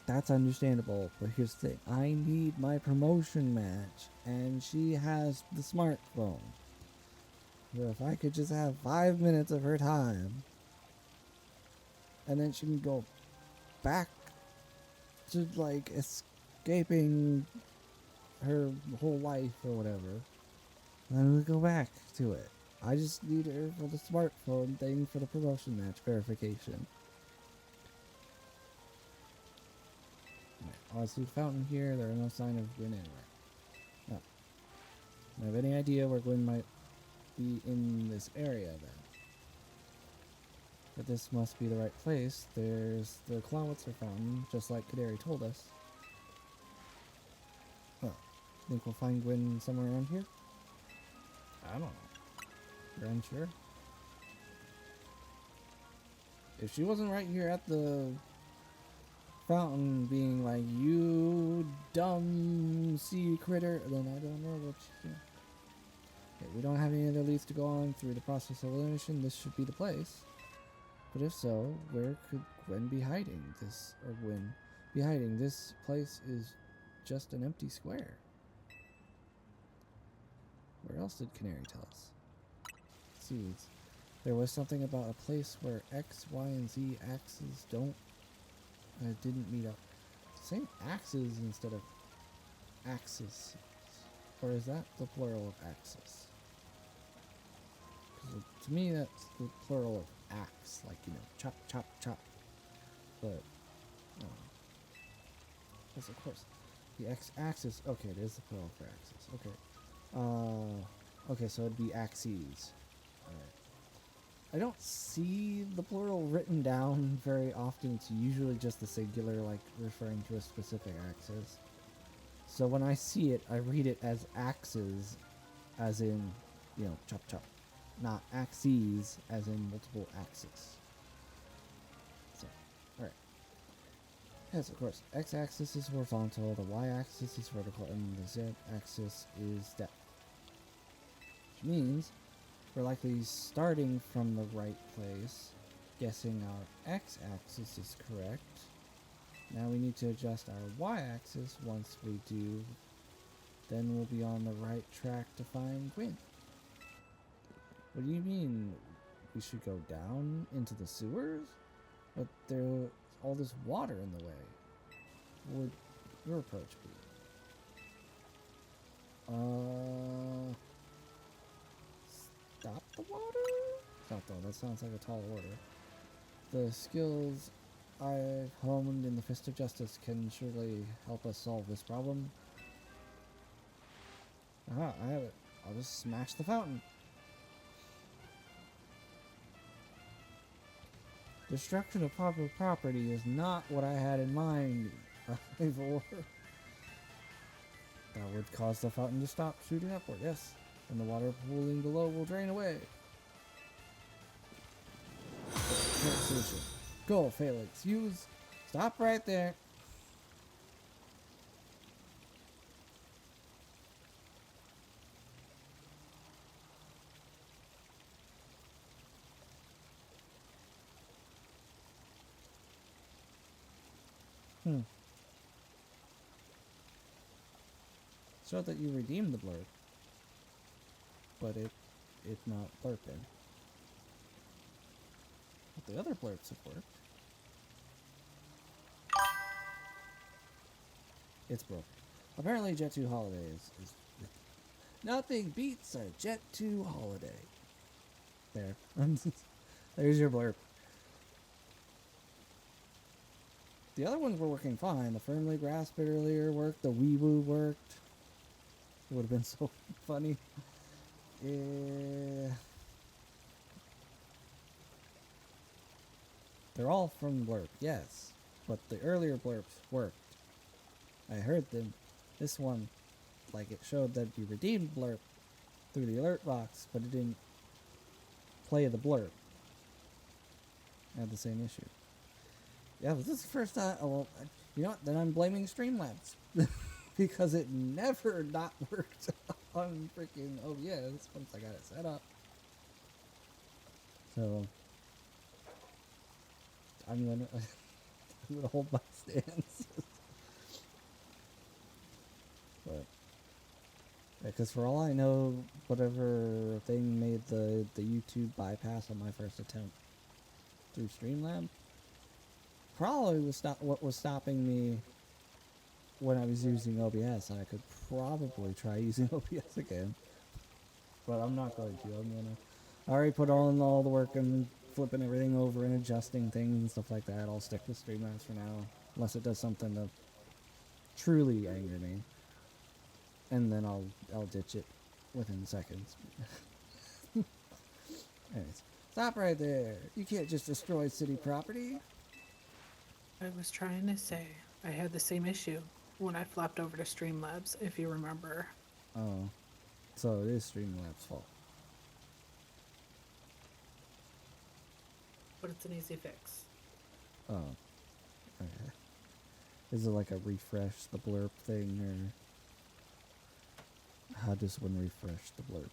That's understandable, but here's the thing. I need my promotion match, and she has the smartphone. So if I could just have 5 minutes of her time, and then she can go back to, like, escaping her whole life or whatever, then we go back to it. I just need her for the smartphone thing for the promotion match verification. I see the fountain here. There are no sign of Gwyn anywhere. No. I have any idea where Gwyn might be in this area then. But this must be the right place. There's the Clawitzer fountain, just like Kadari told us. Oh. Think we'll find Gwyn somewhere around here? I don't know. You're unsure? If she wasn't right here at the fountain being like, you dumb sea critter, then I don't know what she's doing. Okay, we don't have any other leads to go on through the process of elimination. This should be the place. But if so, where could Gwyn be hiding? This place is just an empty square. Where else did Canary tell us? Seeds. There was something about a place where X, Y, and Z axes didn't meet up. Saying axes instead of axes. Or is that the plural of axis? Because to me that's the plural of axe. Like, you know, chop, chop, chop. But, yes, of course. The x-axis. Okay, it is the plural for axis. Okay. Okay, so it'd be axes. Alright. I don't see the plural written down very often. It's usually just the singular, like referring to a specific axis. So when I see it, I read it as axes, as in, you know, chop chop. Not axes, as in multiple axes. So, alright. Yes, of course. X-axis is horizontal, the y-axis is vertical, and the z-axis is depth. Which means we're likely starting from the right place, guessing our x-axis is correct. Now we need to adjust our y-axis. Once we do, then we'll be on the right track to find Gwyn. What do you mean we should go down into the sewers? But there's all this water in the way. What would your approach be? Stop the water? Stop though, that sounds like a tall order. The skills I've honed in the Fist of Justice can surely help us solve this problem. Aha, I have it. I'll just smash the fountain. Destruction of public property is not what I had in mind before. That would cause the fountain to stop shooting upward, yes. And the water pooling below will drain away. Current solution. Go, Felix. Use. Stop right there. Showed that you redeemed the blurb. But it's not blurping. But the other blurps have worked. It's broken. Apparently Jet 2 Holiday is nothing beats a Jet 2 Holiday. There. There's your blurb. The other ones were working fine. The Firmly Grasp It earlier worked. The Weewoo worked. It would have been so funny. They're all from blurb, yes. But the earlier blurbs worked. I heard them. This one, like it showed that you redeemed blurb through the alert box, but it didn't play the blurb. I had the same issue. Yeah, but this is the first time. Oh, well, you know what? Then I'm blaming Streamlabs because it never not worked on freaking OBS once I got it set up. So I'm gonna hold my stance. But because for all I know, whatever thing made the YouTube bypass on my first attempt through Streamlabs probably was what was stopping me when I was using OBS. I could probably try using OBS again, but I'm not going to. I already put on all the work and flipping everything over and adjusting things and stuff like that. I'll stick with Streamlabs for now, unless it does something to truly anger me, and then I'll ditch it within seconds. Anyways, stop right there. You can't just destroy city property. I was trying to say I had the same issue when I flopped over to Streamlabs, if you remember. Oh, so it is Streamlabs' fault. But it's an easy fix. Oh, okay. Is it like a refresh the blurb thing, or how does one refresh the blurb?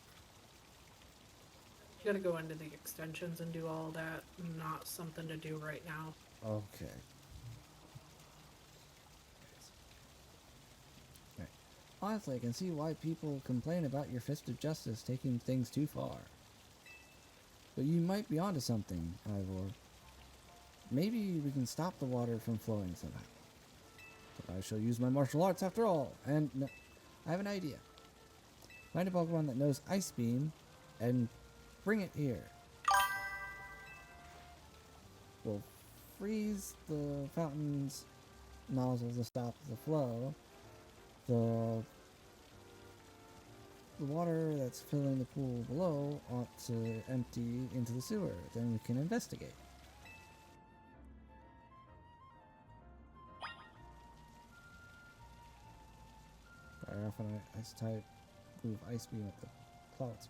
You gotta go into the extensions and do all that. Not something to do right now. Okay. Right. Honestly, I can see why people complain about your Fist of Justice taking things too far. But you might be onto something, Ivor. Maybe we can stop the water from flowing somehow. But I shall use my martial arts after all. And no, I have an idea. Find a Pokemon that knows Ice Beam and bring it here. We'll freeze the fountain's nozzle to stop the flow. The water that's filling the pool below ought to empty into the sewer. Then we can investigate. Fire off an ice type, move Ice Beam at the clouds.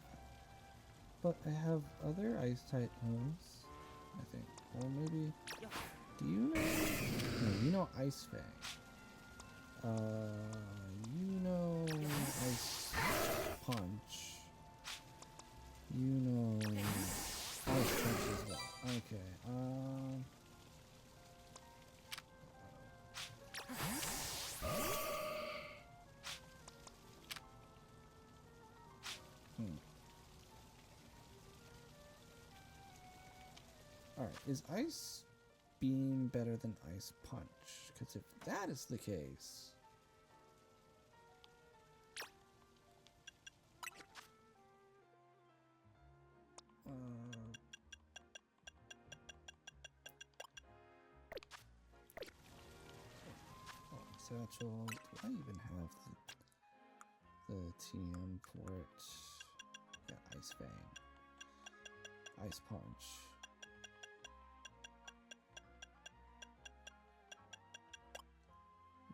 But I have other ice type moves, I think. Or maybe, do you know? No, you know Ice Fang. You know Ice Punch. You know Ice Punch as well. Okay, Alright, is Ice Beam better than Ice Punch? Because if that is the case... satchel. Do I even have the TM for it? Got Ice Fang. Ice Punch.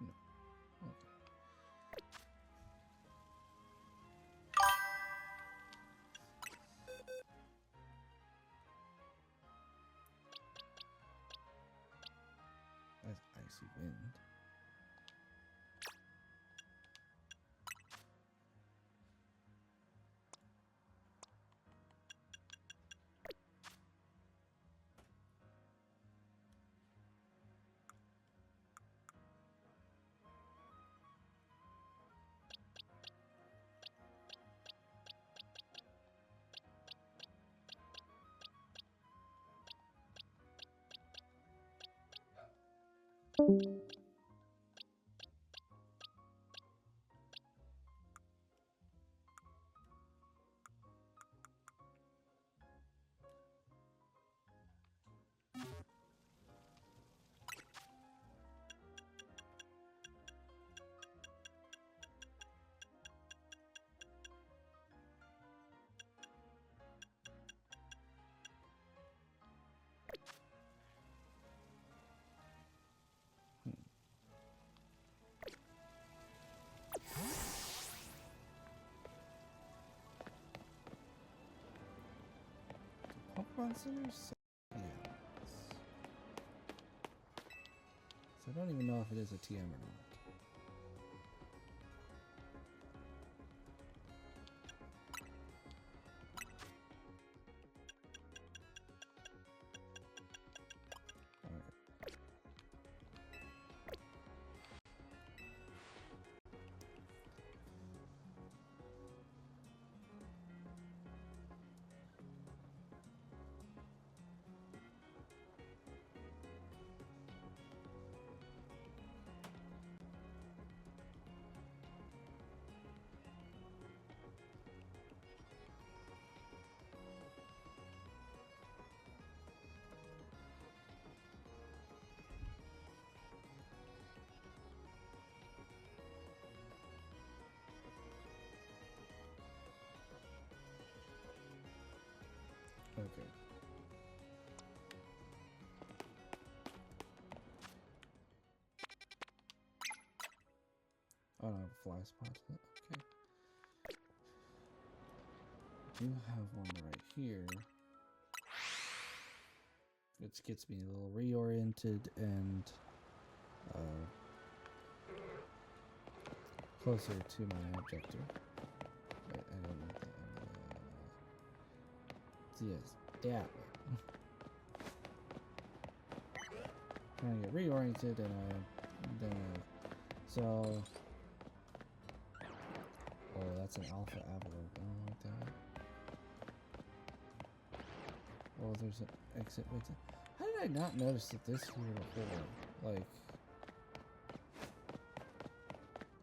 No. Okay. That's Icy Wind. Pokemon Centers? Yeah. So I don't even know if it is a TM or not. Okay. Oh, I don't have a fly spot. Okay. I do have one right here. Which gets me a little reoriented and closer to my objective. Wait, I don't know that. Yes, that way. Trying to get reoriented and so. Oh, that's an alpha avalanche. I don't like that. Oh, there's an exit. Wait, how did I not notice that this here before? Like,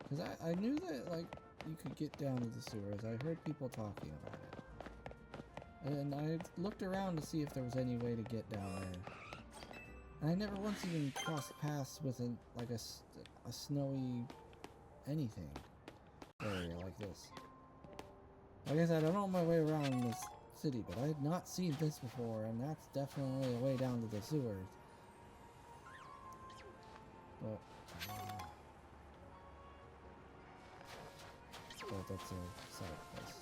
because I knew that like you could get down to the sewers. I heard people talking about it, and I looked around to see if there was any way to get down there. And I never once even crossed paths with a snowy anything area like this. Like I said, I don't know my way around this city, but I had not seen this before, and that's definitely a way down to the sewers. But that's a side quest.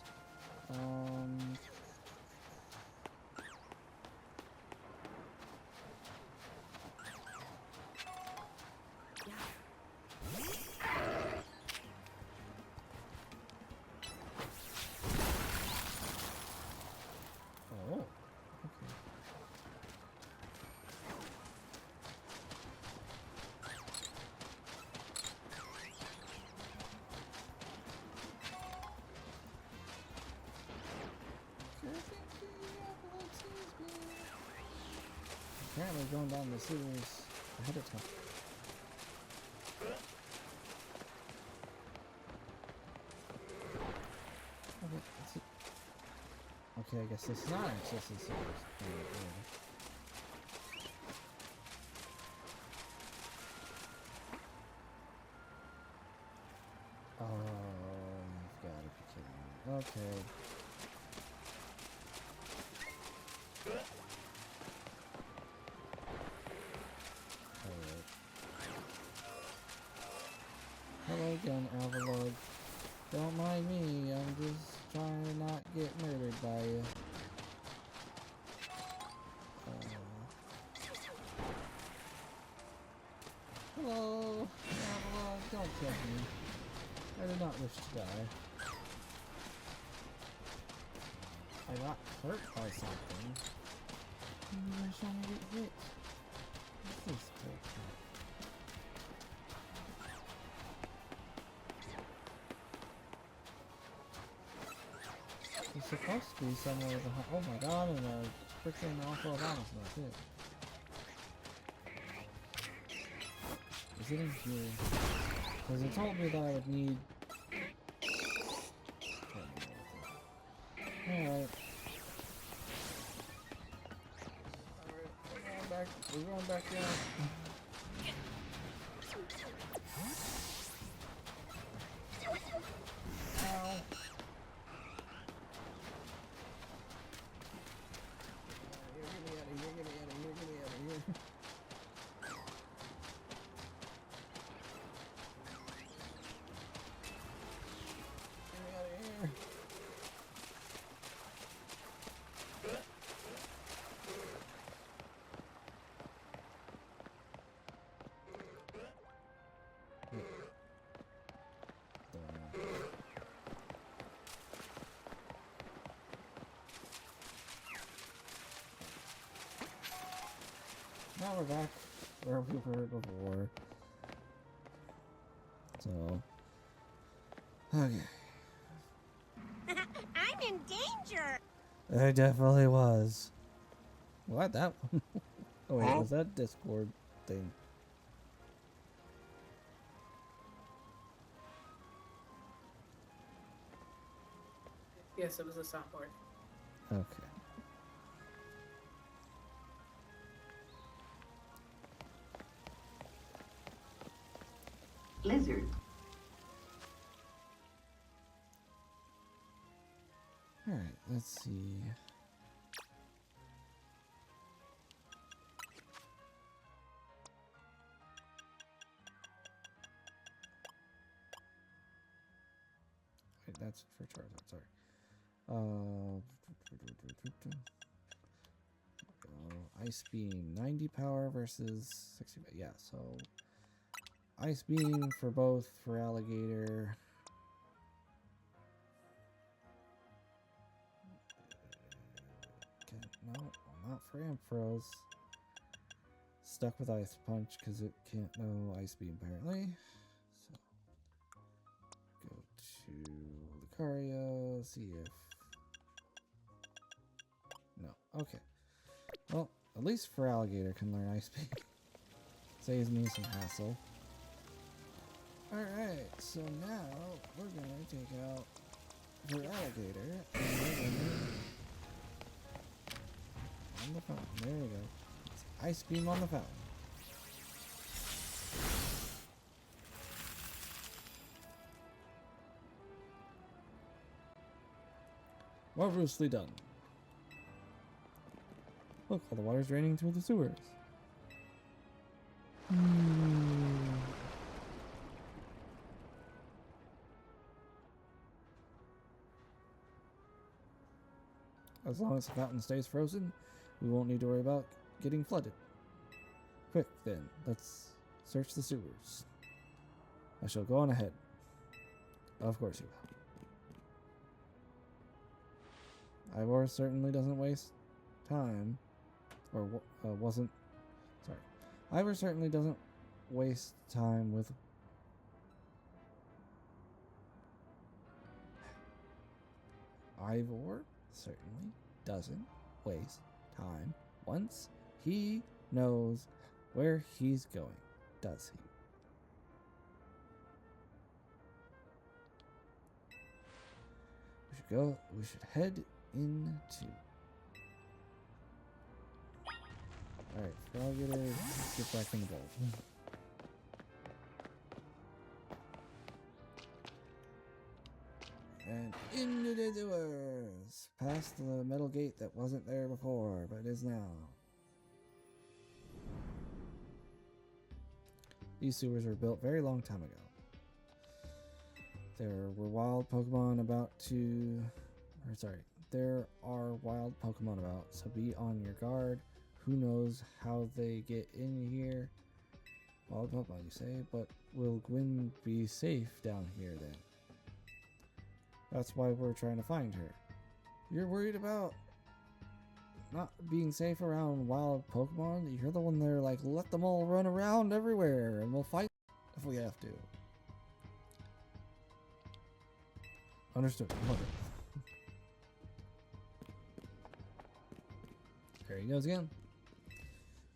Apparently going down the sewers ahead of time. Okay, I guess it's not access to sewers. Okay. Alright. Hello again, Avalord. Don't mind me, I'm just trying to not get murdered by you. Hello, Avalord, don't kill me. I do not wish to die. I got hurt by something. I'm just trying to get hit. What's this bullcrap? It's supposed to be somewhere behind. Oh my god, and a freaking awful Adonis now too. Is it in here? Because it told me that I would need. Alright. We're going back down. Ow. Get me out of here, get me out of here, get me out of here. Get me out of here. Now we're back where we were before. So, okay. I'm in danger. It definitely was. What that one? Oh wait, was that Discord thing? Yes, it was a soundboard. Okay. Lizard. Alright, let's see. Wait, that's for Charizard, sorry. Ice Beam, 90 power versus 60. Yeah, so Ice Beam for both for Alligator. Okay, no, not for Ampharos. Stuck with Ice Punch because it can't know Ice Beam apparently. So go to Lucario, see if. No, okay. Well, at least for Alligator can learn Ice Beam. Saves me some hassle. Alright, so now we're gonna take out for Alligator and we're gonna on the fountain. There you go. It's Ice Beam on the fountain. Marvelously done. Look, all the water's draining through the sewers. As long as the fountain stays frozen, we won't need to worry about getting flooded. Quick, then, let's search the sewers. I shall go on ahead. Of course you will. Ivor certainly doesn't waste time. Or wasn't. Sorry. Ivor certainly doesn't waste time with. Ivor certainly doesn't waste time once he knows where he's going, does he? We should head into. Alright, Froggator, let's get back in the bowl. And And into the doors. Past the metal gate that wasn't there before, but is now. These sewers were built very long time ago. There were wild Pokemon about to... There are wild Pokemon about, so be on your guard. Who knows how they get in here? Wild Pokemon, you say? But will Gwen be safe down here then? That's why we're trying to find her. You're worried about not being safe around wild Pokemon? You're the one there, like, let them all run around everywhere, and we'll fight if we have to. Understood. Mother. There he goes again.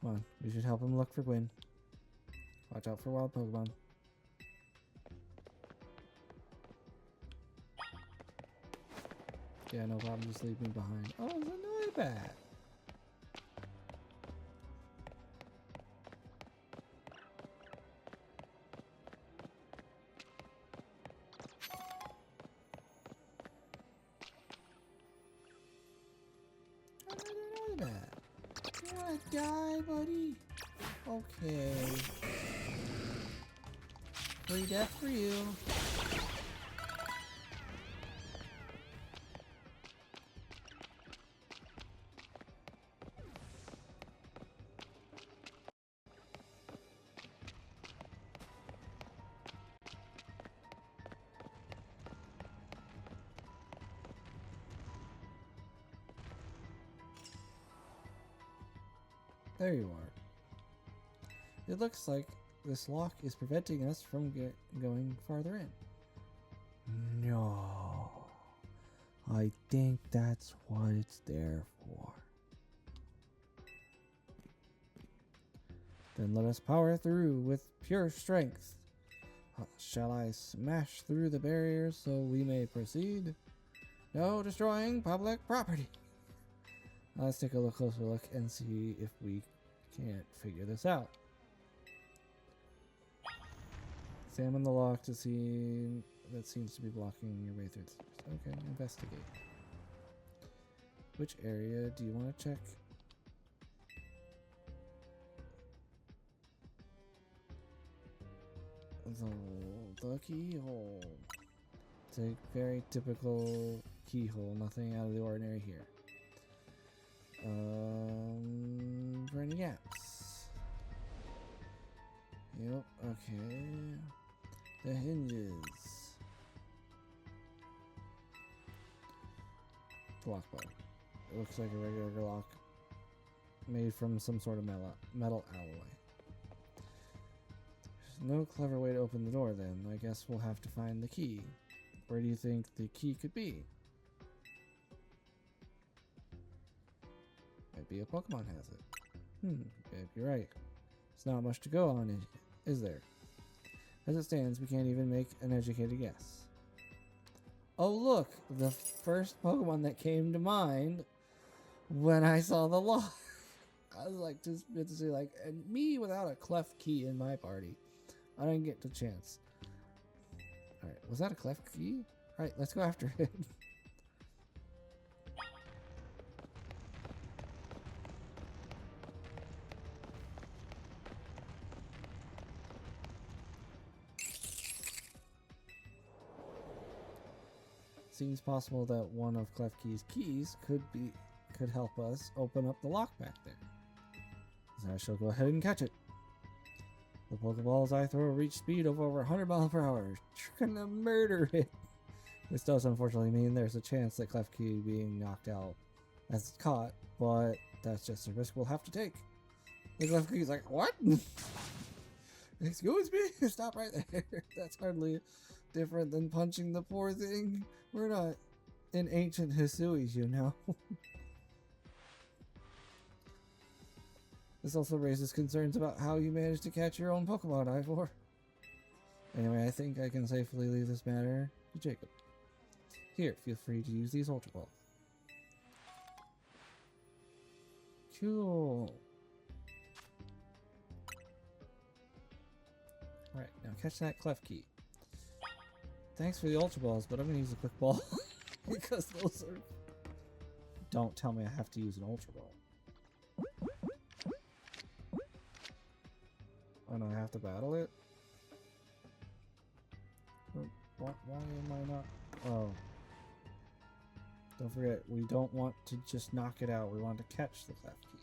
Come on, we should help him look for Gwen. Watch out for wild Pokemon. Yeah, no problem, just leave me behind. Oh, it's a Noibat! Another Noibat! You wanna die, buddy? Okay. Free death for you. There you are. It looks like this lock is preventing us from going farther in. No. I think that's what it's there for. Then let us power through with pure strength. Shall I smash through the barriers so we may proceed? No destroying public property. Let's take a closer look and see if we can't figure this out. Examine the lock to see that seems to be blocking your way through the... Okay, investigate. Which area do you want to check? The keyhole. It's a very typical keyhole, nothing out of the ordinary here. For any gaps? Yep, okay. The hinges. The lock bar. It looks like a regular lock made from some sort of metal alloy. There's no clever way to open the door then. I guess we'll have to find the key. Where do you think the key could be? Might be a Pokemon has it. Babe, you're right. There's not much to go on, is there? As it stands, we can't even make an educated guess. Oh look! The first Pokemon that came to mind when I saw the lock. I was like, just meant to say, like, and me without a cleft key in my party. I didn't get the chance. Alright, was that a cleft key? Alright, let's go after it. Seems possible that one of Klefki's keys could help us open up the lock back there. So I shall go ahead and catch it. The Pokeballs I throw reach speed of over 100 miles per hour. You're gonna murder it. This does unfortunately mean there's a chance that Klefki being knocked out as caught, but that's just a risk we'll have to take. The Klefki's like, what? Excuse me? Stop right there. That's hardly different than punching the poor thing. We're not in ancient Hisuis, you know. This also raises concerns about how you managed to catch your own Pokemon, Ivor. Anyway, I think I can safely leave this matter to Jacob. Here, feel free to use these Ultra Balls. Cool. Alright, now catch that Klefki. thanks for the Ultra Balls, but I'm gonna use a Quick Ball. Because those are... Don't tell me I have to use an Ultra Ball. Oh no, I have to battle it? Why am I not... Oh. Don't forget, we don't want to just knock it out. We want to catch the cleft key.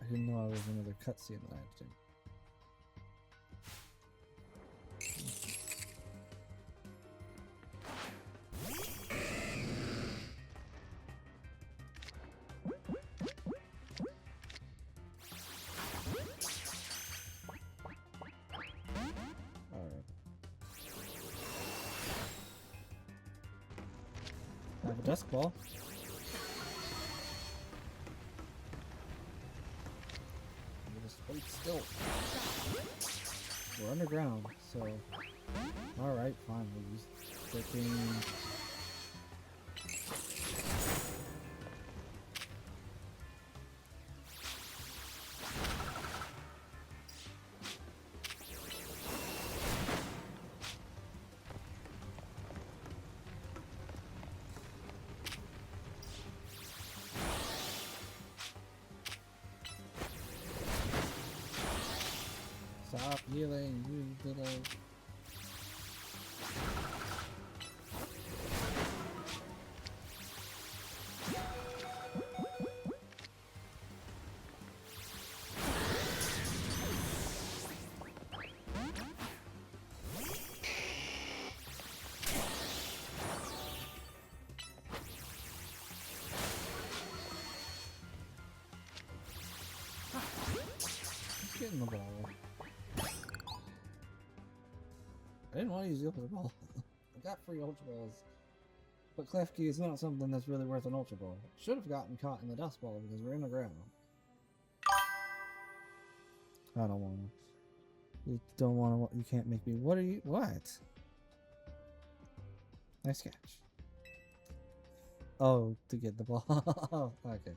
I didn't know I was another cutscene that I had to do. Alright. I have a Dusk Ball. Just wait still. We're underground, so... Alright, fine, we'll use freaking... Stop healing, you little... Get in the ball. I didn't want to use the Ultra Ball. I got free Ultra Balls. But Cleft Key is not something that's really worth an Ultra Ball. Should have gotten caught in the Dust Ball because we're in the ground. I don't want to. You don't want to. You can't make me. What are you? What? Nice catch. Oh, to get the ball. Okay.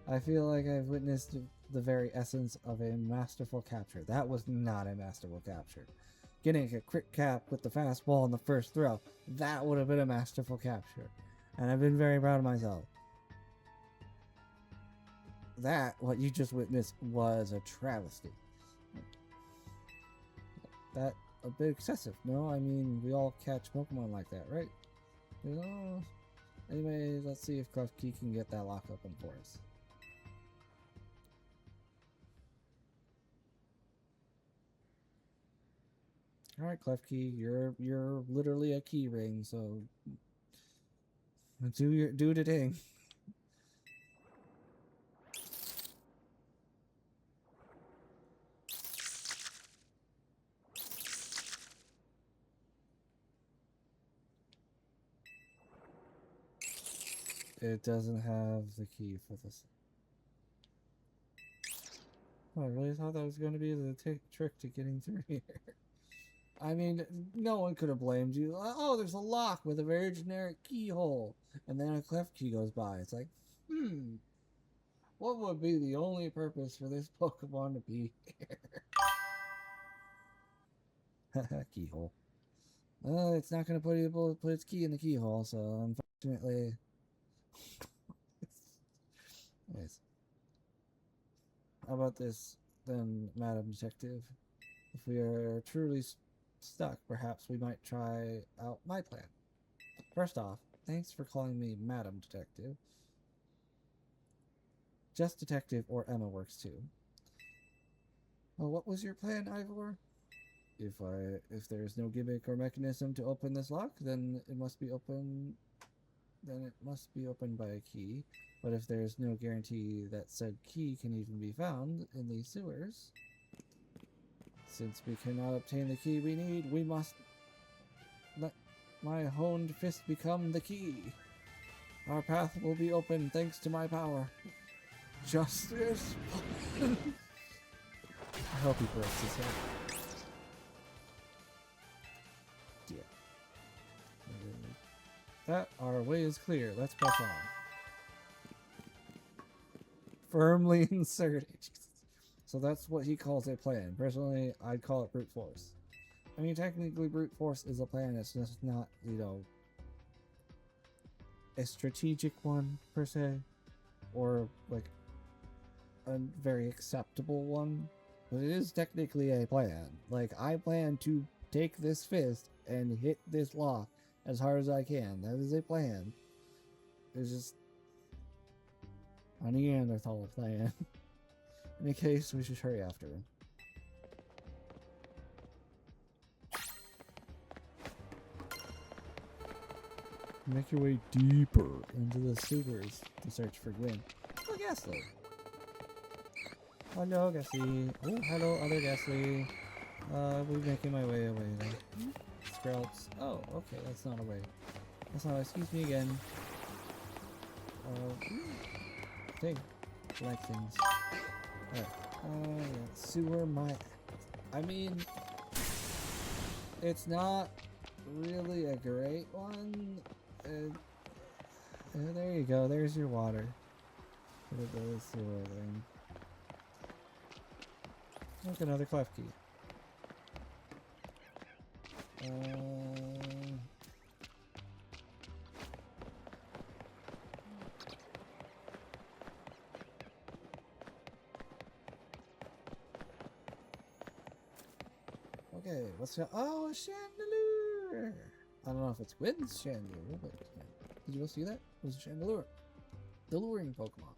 I feel like I've witnessed the very essence of a masterful capture. That was not a masterful capture. Getting a quick cap with the fastball on the first throw, that would have been a masterful capture. And I've been very proud of myself. That, what you just witnessed, was a travesty. That a bit excessive. No, I mean, we all catch Pokemon like that, right? You know? Anyway, let's see if Cleft Key can get that lock open for us. Alright, Cleft Key, you're literally a key ring, so do the thing. It doesn't have the key for this. Oh, I really thought that was going to be the trick to getting through here. I mean, no one could have blamed you. Oh, there's a lock with a very generic keyhole. And then a Cleft Key goes by. It's like, what would be the only purpose for this Pokemon to be here? Keyhole. It's not going to be able to put its key in the keyhole, so unfortunately... Anyways. How about this, then, Madam Detective? If we are truly stuck, perhaps we might try out my plan. First off, thanks for calling me Madam Detective. Just Detective or Emma works too. Well, what was your plan, Ivor? If there's no gimmick or mechanism to open this lock, then it must be open. Then it must be opened by a key. But if there's no guarantee that said key can even be found in these sewers, since we cannot obtain the key we need, we must let my honed fist become the key. Our path will be open thanks to my power. Justice. I hope he breaks his head. Yeah. That our way is clear. Let's press on. Firmly inserted. So that's what he calls a plan. Personally, I'd call it brute force. I mean, technically, brute force is a plan. It's just not, you know, a strategic one, per se. Or, like, a very acceptable one. But it is technically a plan. Like, I plan to take this fist and hit this lock as hard as I can. That is a plan. It's just a Neanderthal plan. In any case, we should hurry after him. Make your way deeper into the sewers to search for Gwen. Oh, Ghastly. Hello, Ghastly. Oh, hello, other Ghastly. We're making my way away now. Screlps. Oh, okay, that's not a way. That's not. Excuse me again. Thing. Like things. Alright. Yeah. Sewer my. I mean, it's not really a great one. There you go. There's your water. Put it in the sewer thing. Look, another clef key. Okay, what's that? Oh, a chandelier! I don't know if it's Gwen's chandelier, but did you all see that? It was a chandelier. The luring Pokemon.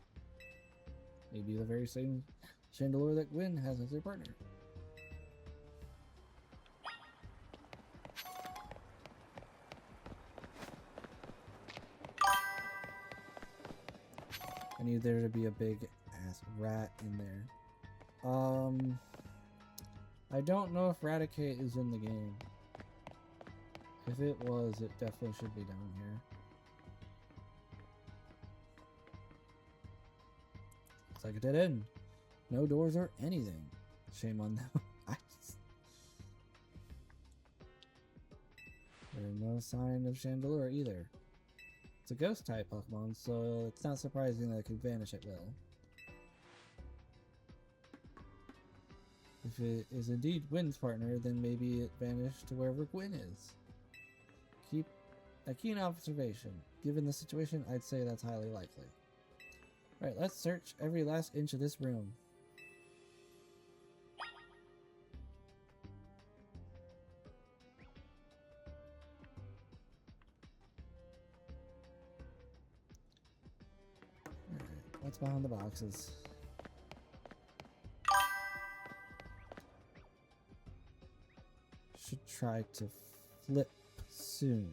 Maybe the very same chandelier that Gwen has as her partner. I need there to be a big ass rat in there. I don't know if Raticate is in the game. If it was, it definitely should be down here. It's like a dead end. No doors or anything. Shame on them. There's no sign of Chandelure either. It's a ghost type Pokemon, so it's not surprising that it could vanish at will. If it is indeed Gwen's partner, then maybe it vanished to wherever Gwen is. Keep a keen observation. Given the situation, I'd say that's highly likely. Alright, let's search every last inch of this room. Alright, what's behind the boxes? Should try to flip soon.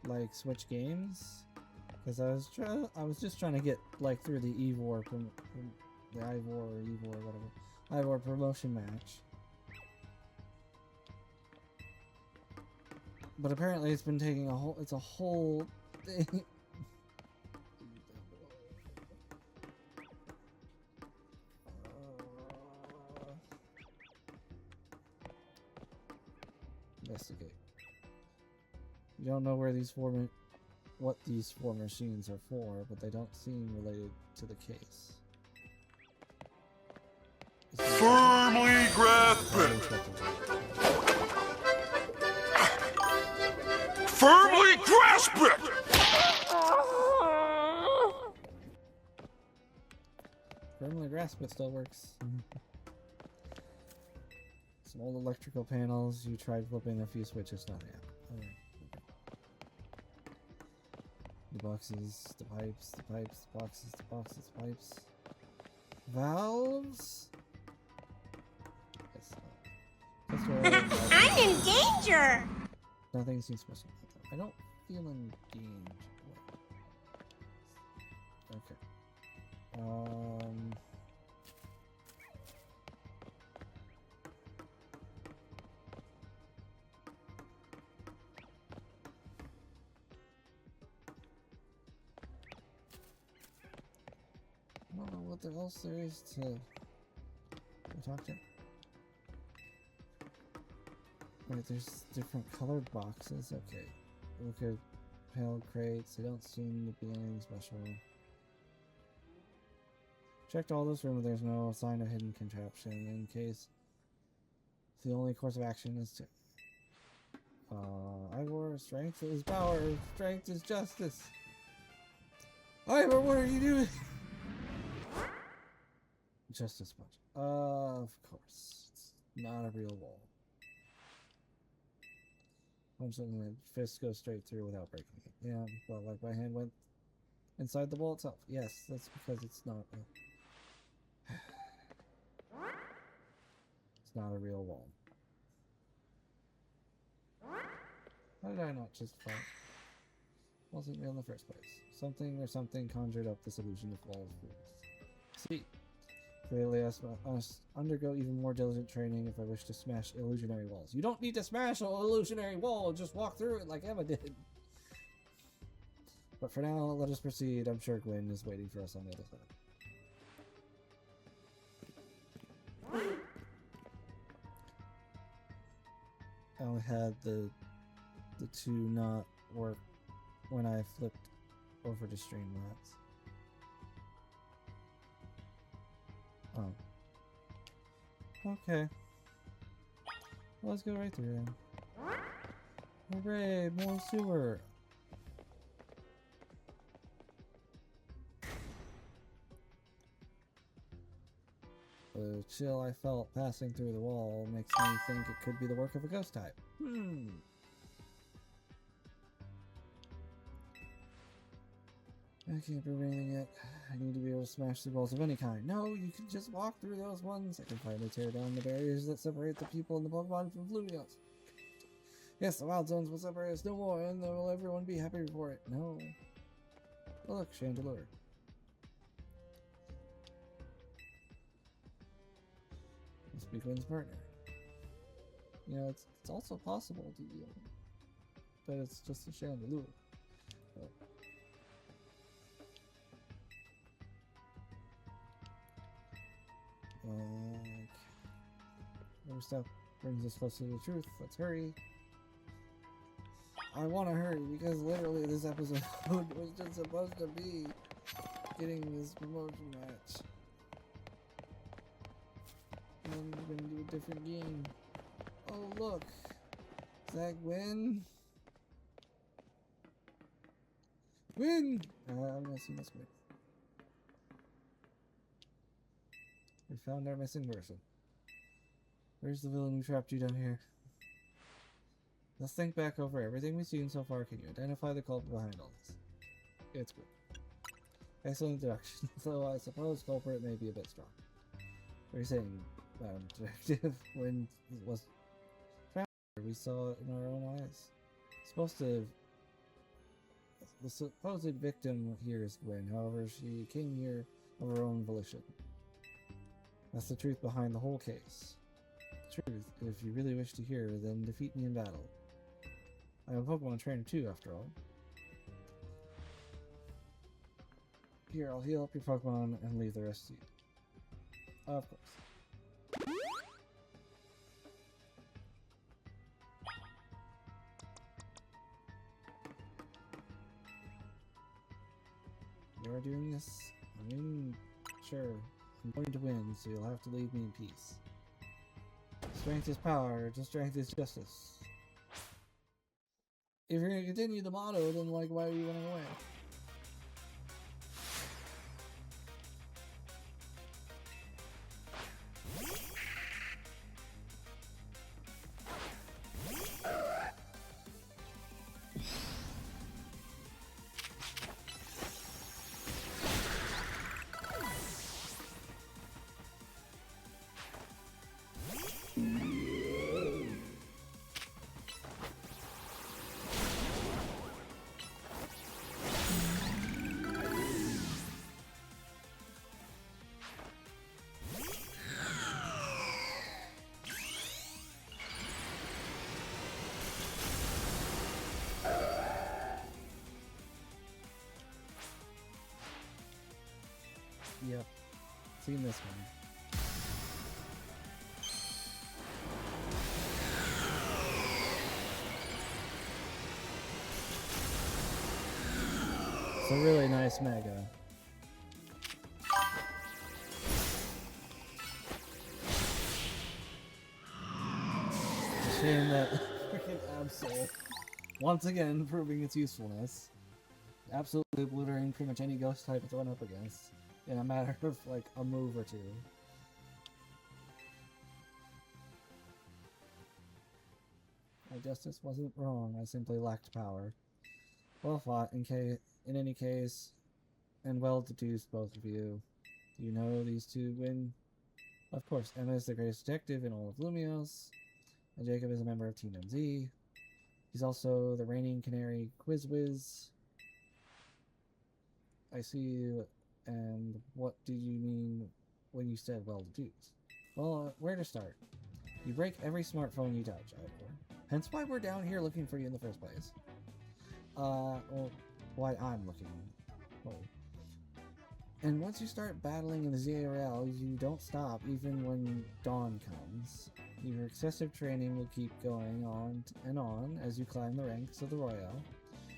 Like switch games, because I was just trying to get like through the Ivor the Ivor or whatever Ivor promotion match, but apparently it's been taking a whole thing. Investigate. You don't know where what these four machines are for, but they don't seem related to the case. Firmly grasp it! Firmly grasp it! Firmly grasp it still works. Some old electrical panels. You tried flipping a few switches, nothing happened. Okay. The boxes, the pipes, the pipes, the boxes, the boxes, the pipes. Valves? Yes. I'm in danger! Nothing seems special about them. I don't feel in danger. Okay. I don't know what else there is to talk to. Wait, there's different colored boxes. Okay. Look at pale crates. They don't seem to be anything special. Checked all this room, there's no sign of hidden contraption. In case the only course of action is to... Ivor, strength is power, strength is justice. Ivor, what are you doing? Just as much. Of course. It's not a real wall. Punch it and the fist goes straight through without breaking it. Yeah, but like my hand went inside the wall itself. Yes, that's because it's not a... It's not a real wall. How did I not just fight? Wasn't real in the first place. Something or something conjured up this illusion of walls. See, clearly I must undergo even more diligent training if I wish to smash illusionary walls. You don't need to smash an illusionary wall, just walk through it like Emma did. But for now, let us proceed. I'm sure Gwen is waiting for us on the other side. I only had the two not work when I flipped over to Streamlabs. Oh. Okay. Well, let's go right through then. Hooray, more sewer! The chill I felt passing through the wall makes me think it could be the work of a ghost type. I can't prove anything yet. I need to be able to smash through walls of any kind. No, you can just walk through those ones. I can finally tear down the barriers that separate the people and the Pokemon from Fluvios. Yes, the wild zones will separate us no more, and will everyone be happy for it? No. Oh, look, Chandelure. Must be Gwen's partner. You know, it's also possible to do that it's just a Chandelure. But okay. Every step brings us closer to the truth. Let's hurry. I want to hurry because literally this episode was just supposed to be getting this promotion match. And then we're gonna do a different game. Oh look! Is that Gwen? Gwen! I'm missing this Gwen. We found our missing person. Where's the villain who trapped you down here? Let's think back over everything we've seen so far. Can you identify the culprit behind all this? It's good. Excellent introduction, though I suppose culprit may be a bit strong. What are you saying, Madam Detective? When it was found, we saw it in our own eyes. The supposed victim here is Gwen, however, she came here of her own volition. That's the truth behind the whole case. Truth, if you really wish to hear, then defeat me in battle. I'm a Pokemon trainer too, after all. Here, I'll heal up your Pokemon and leave the rest to you. Of course. You're doing this? I mean, sure. I'm going to win, so you'll have to leave me in peace. Strength is power, just strength is justice. If you're gonna continue the motto, then like, why are you running away? Yep, seen this one. It's a really nice mega. shame that freaking Absol, once again proving its usefulness, absolutely obliterating pretty much any ghost type it's went up against in a matter of like a move or two. My justice wasn't wrong, I simply lacked power. Well fought, in any case, and well deduced, both of you. Do you know these two win? Of course, Emma is the greatest detective in all of Lumios, and Jacob is a member of Team MZ. He's also the reigning Canary Quiz Whiz. I see you, and what do you mean when you said well deduced? Well, where to start? You break every smartphone you touch, Ivor. Hence why we're down here looking for you in the first place. Well, why I'm looking. Oh. And once you start battling in the ZARL, you don't stop even when dawn comes. Your excessive training will keep going on and on as you climb the ranks of the Royale.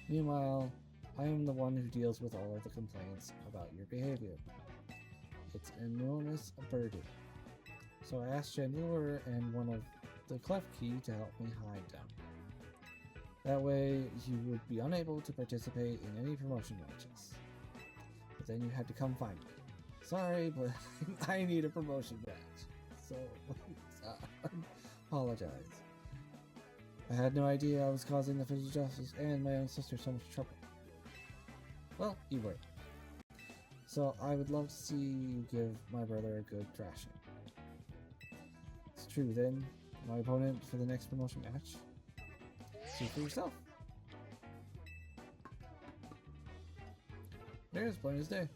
Meanwhile, I am the one who deals with all of the complaints about your behavior. It's an enormous burden. So I asked Chandler and one of the Clef Key to help me hide them. That way, you would be unable to participate in any promotion matches. But then you had to come find me. Sorry, but I need a promotion match. So, apologize. I had no idea I was causing the Fizzy Justice and my own sister so much trouble. Well, you were. So I would love to see you give my brother a good thrashing. It's true then. My opponent for the next promotion match. See for yourself. There's plain as day.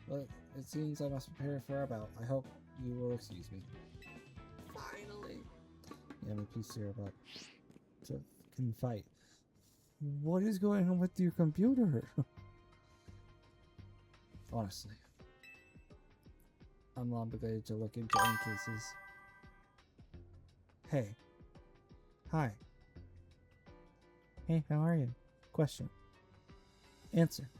But it seems I must prepare for our bout. I hope you will excuse me. Finally! Yeah, me please hear about to fucking fight. What is going on with your computer? Honestly. I'm obligated to look into any cases. Hey. Hi. Hey, how are you? Question. Answer.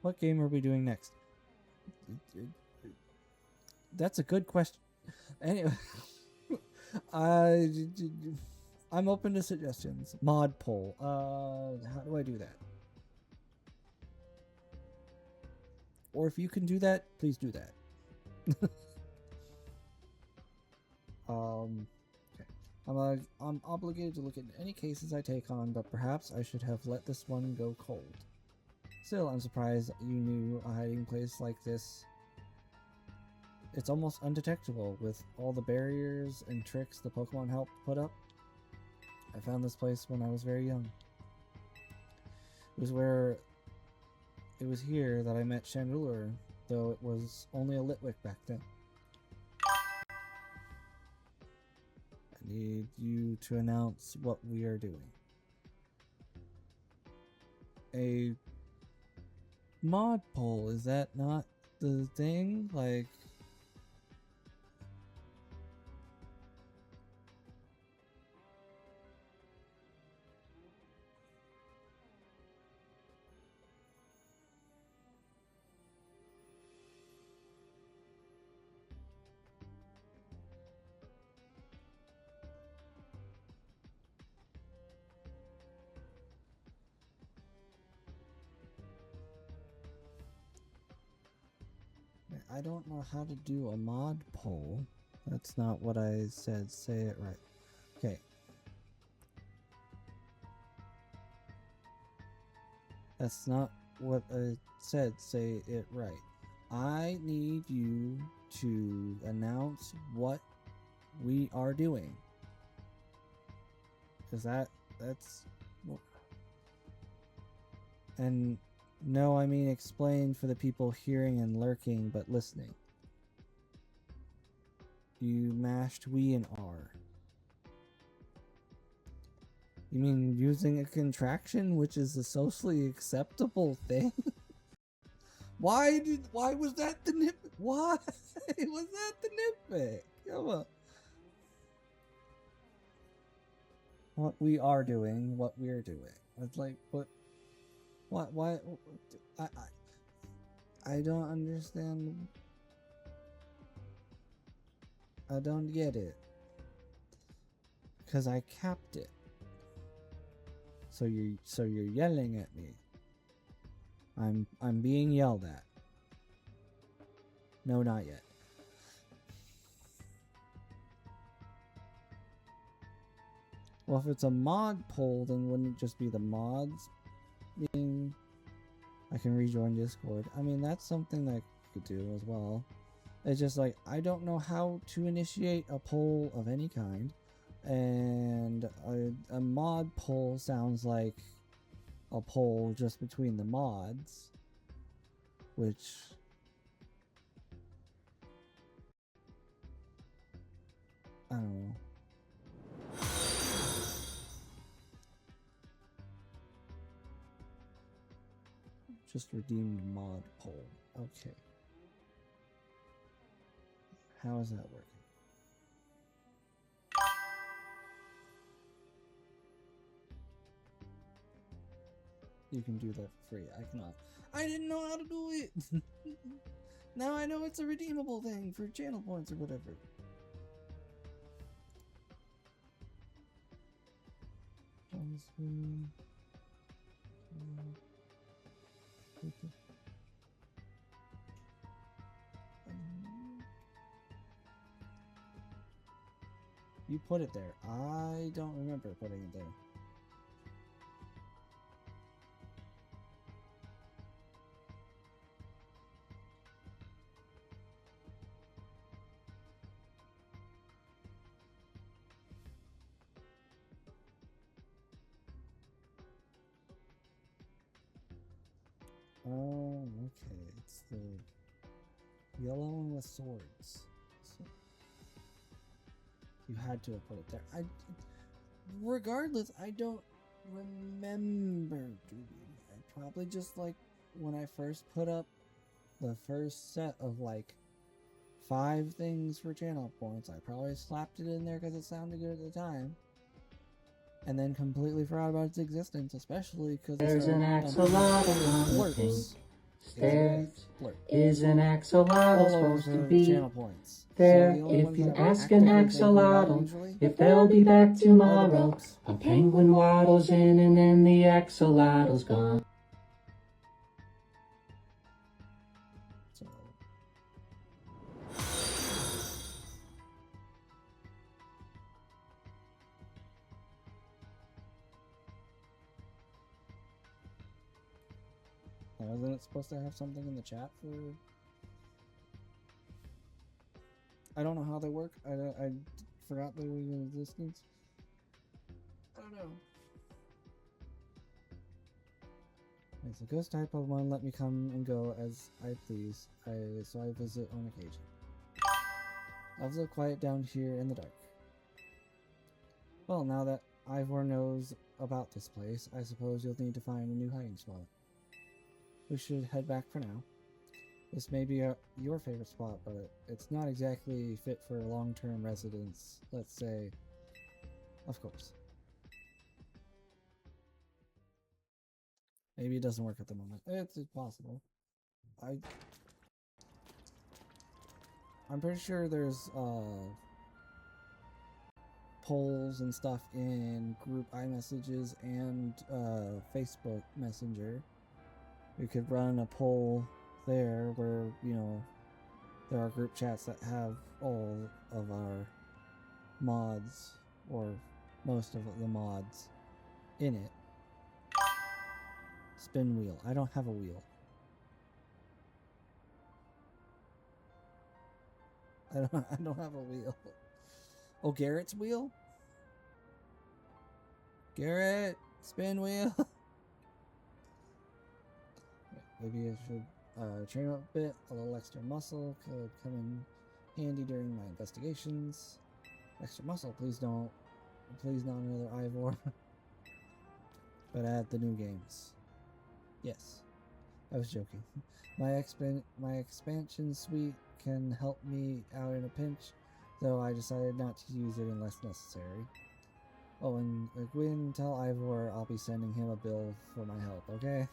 What game are we doing next? That's a good question. Anyway, I'm open to suggestions. Mod poll. How do I do that? Or if you can do that, please do that. Okay. I'm obligated to look at any cases I take on, but perhaps I should have let this one go cold. Still, I'm surprised you knew a hiding place like this. It's almost undetectable with all the barriers and tricks the Pokemon helped put up. I found this place when I was very young. It was here that I met Chandler, though it was only a Litwick back then. I need you to announce what we are doing. A mod poll, is that not the thing? Like... I don't know how to do a mod poll. That's not what I said. Say it right. Okay. That's not what I said. Say it right. I need you to announce what we are doing. Because that's... And... No, I mean explain for the people hearing and lurking but listening. You mashed we and R. You mean using a contraction, which is a socially acceptable thing? Why was that the nitpick? Why was that the nitpick? Come on. What we are doing, what we're doing. It's like, what? Why? I don't understand. I don't get it. Cause I capped it. So you're yelling at me. I'm being yelled at. No, not yet. Well, if it's a mod poll, then wouldn't it just be the mods being... I can rejoin Discord. I mean, that's something that I could do as well. It's just like, I don't know how to initiate a poll of any kind. And a mod poll sounds like a poll just between the mods. Which... I don't know. Just redeemed mod poll. Okay. How is that working? You can do that for free. I cannot. I didn't know how to do it! Now I know it's a redeemable thing for channel points or whatever. On screen. You put it there. I don't remember putting it there. Oh, okay. It's the yellow one with swords. So you had to have put it there. Regardless, I don't remember doing it. Probably just like when I first put up the first set of like 5 things for channel points. I probably slapped it in there because it sounded good at the time. And then completely forgot about its existence, especially because there's an axolotl on the pink stairs. Is an axolotl supposed to be there? If you ask an axolotl if they'll be back tomorrow, a penguin waddles in and then the axolotl's gone. So. Wasn't it supposed to have something in the chat for... I don't know how they work. I forgot they were in existence. I don't know. It's a ghost type Pokemon. Let me come and go as I please. So I visit on occasion. Elves look quiet down here in the dark. Well, now that Ivor knows about this place, I suppose you'll need to find a new hiding spot. We should head back for now. This may be your favorite spot, but it's not exactly fit for long-term residence, let's say. Of course. Maybe it doesn't work at the moment. It's possible. I'm pretty sure there's polls and stuff in group iMessages and Facebook Messenger. We could run a poll there where, you know, there are group chats that have all of our mods, or most of the mods, in it. Spin wheel. I don't have a wheel. I don't have a wheel. Oh, Garrett's wheel? Garrett! Spin wheel! Maybe I should train up a bit. A little extra muscle could come in handy during my investigations. Extra muscle, please don't. Please not another Ivor. But add the new games. Yes, I was joking. My expansion suite can help me out in a pinch, though I decided not to use it unless necessary. Oh, and Gwyn, tell Ivor I'll be sending him a bill for my help, okay?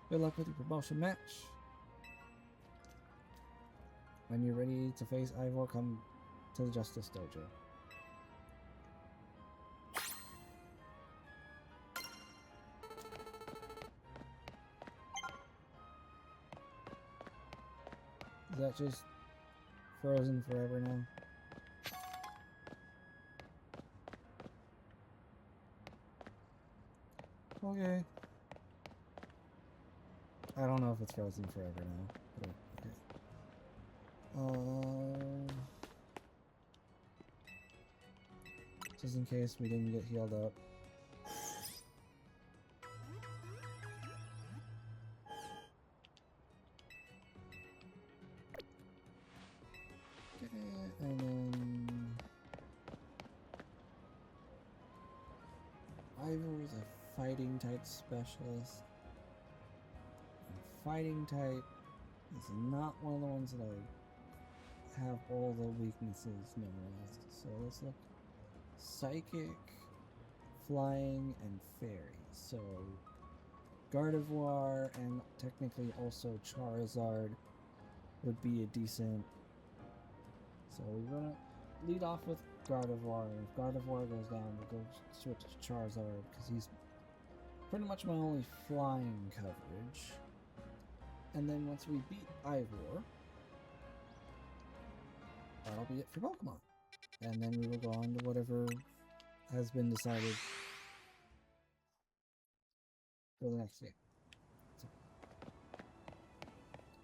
Good luck with your promotion match. When you're ready to face Ivor, come to the Justice Dojo. Is that just frozen forever now? Okay. I don't know if it's frozen forever now. But okay. Just in case we didn't get healed up. And then Ivor is a fighting type specialist. And fighting type is not one of the ones that I have all the weaknesses memorized. So let's look. Psychic, flying, and fairy. So Gardevoir and technically also Charizard would be a decent. So we're gonna lead off with Gardevoir. If Gardevoir goes down, we'll go switch to Charizard because he's pretty much my only flying coverage. And then once we beat Ivor, that'll be it for Pokemon. And then we will go on to whatever has been decided for the next game. So,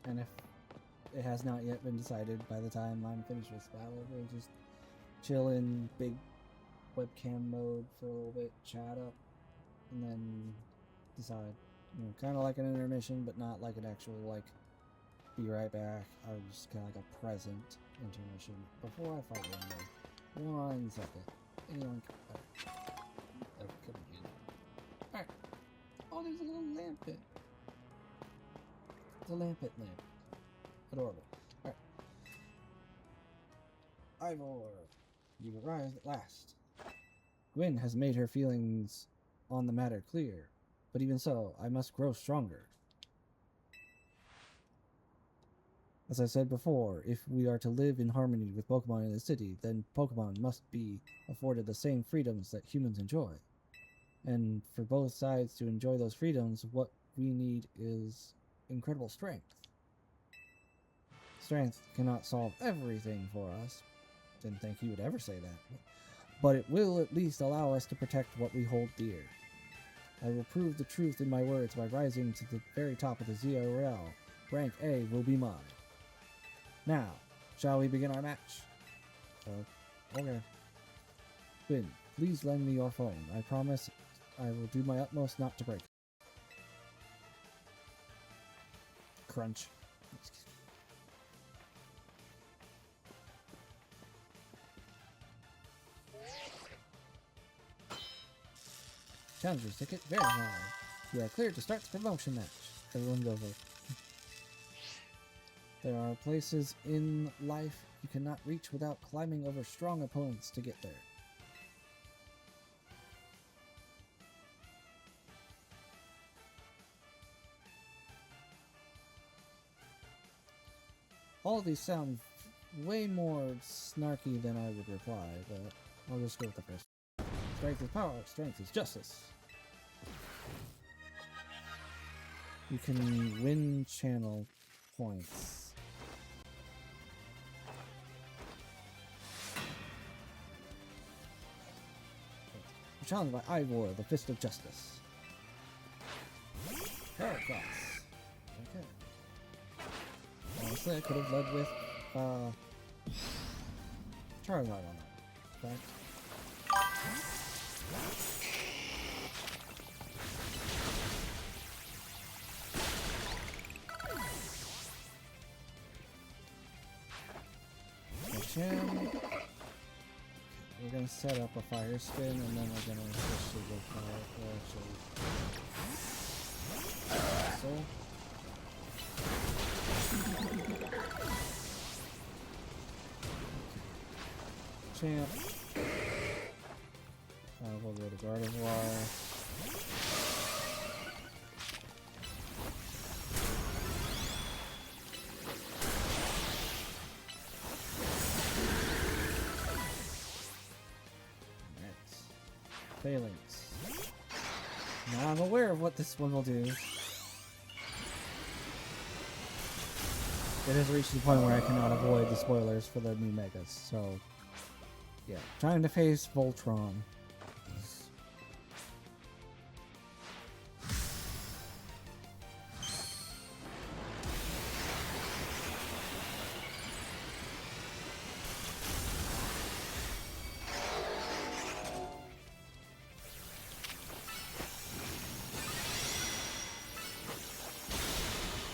and if it has not yet been decided by the time I'm finished with this battle, we'll just chill in big webcam mode for a little bit, chat up, and then decide. You know, kind of like an intermission, but not like an actual, like, be right back. I was just kind of like a present intermission before I fight one more. 1 second. Anyone can... Alright. Oh, there's a little lampet. It's a lampet lamp. Adorable. Alright. Ivor, you arrived at last. Gwen has made her feelings on the matter clear, but even so, I must grow stronger. As I said before, if we are to live in harmony with Pokemon in the city, then Pokemon must be afforded the same freedoms that humans enjoy. And for both sides to enjoy those freedoms, what we need is incredible strength. Strength cannot solve everything for us. Didn't think he would ever say that. But it will at least allow us to protect what we hold dear. I will prove the truth in my words by rising to the very top of the ZRL. Rank A will be mine. Now, shall we begin our match? Okay. Quinn, please lend me your phone. I promise I will do my utmost not to break it. Crunch. Challenger's ticket, very high. You are cleared to start the promotion match. Everyone go vote. There are places in life you cannot reach without climbing over strong opponents to get there. All of these sound way more snarky than I would reply, but I'll just go with the first. Strength is power, strength is justice. You can win channel points. You're challenged by Ivor, the Fist of Justice. Heracross. Okay. Honestly, I could have led with Charizard on that. Okay. We're gonna set up a fire spin and then we're gonna switch to the fire Champ. We'll go to Gardevoir. Phalanx. Now I'm aware of what this one will do. It has reached the point where I cannot avoid the spoilers for the new Megas, so... Yeah, trying to face Voltron.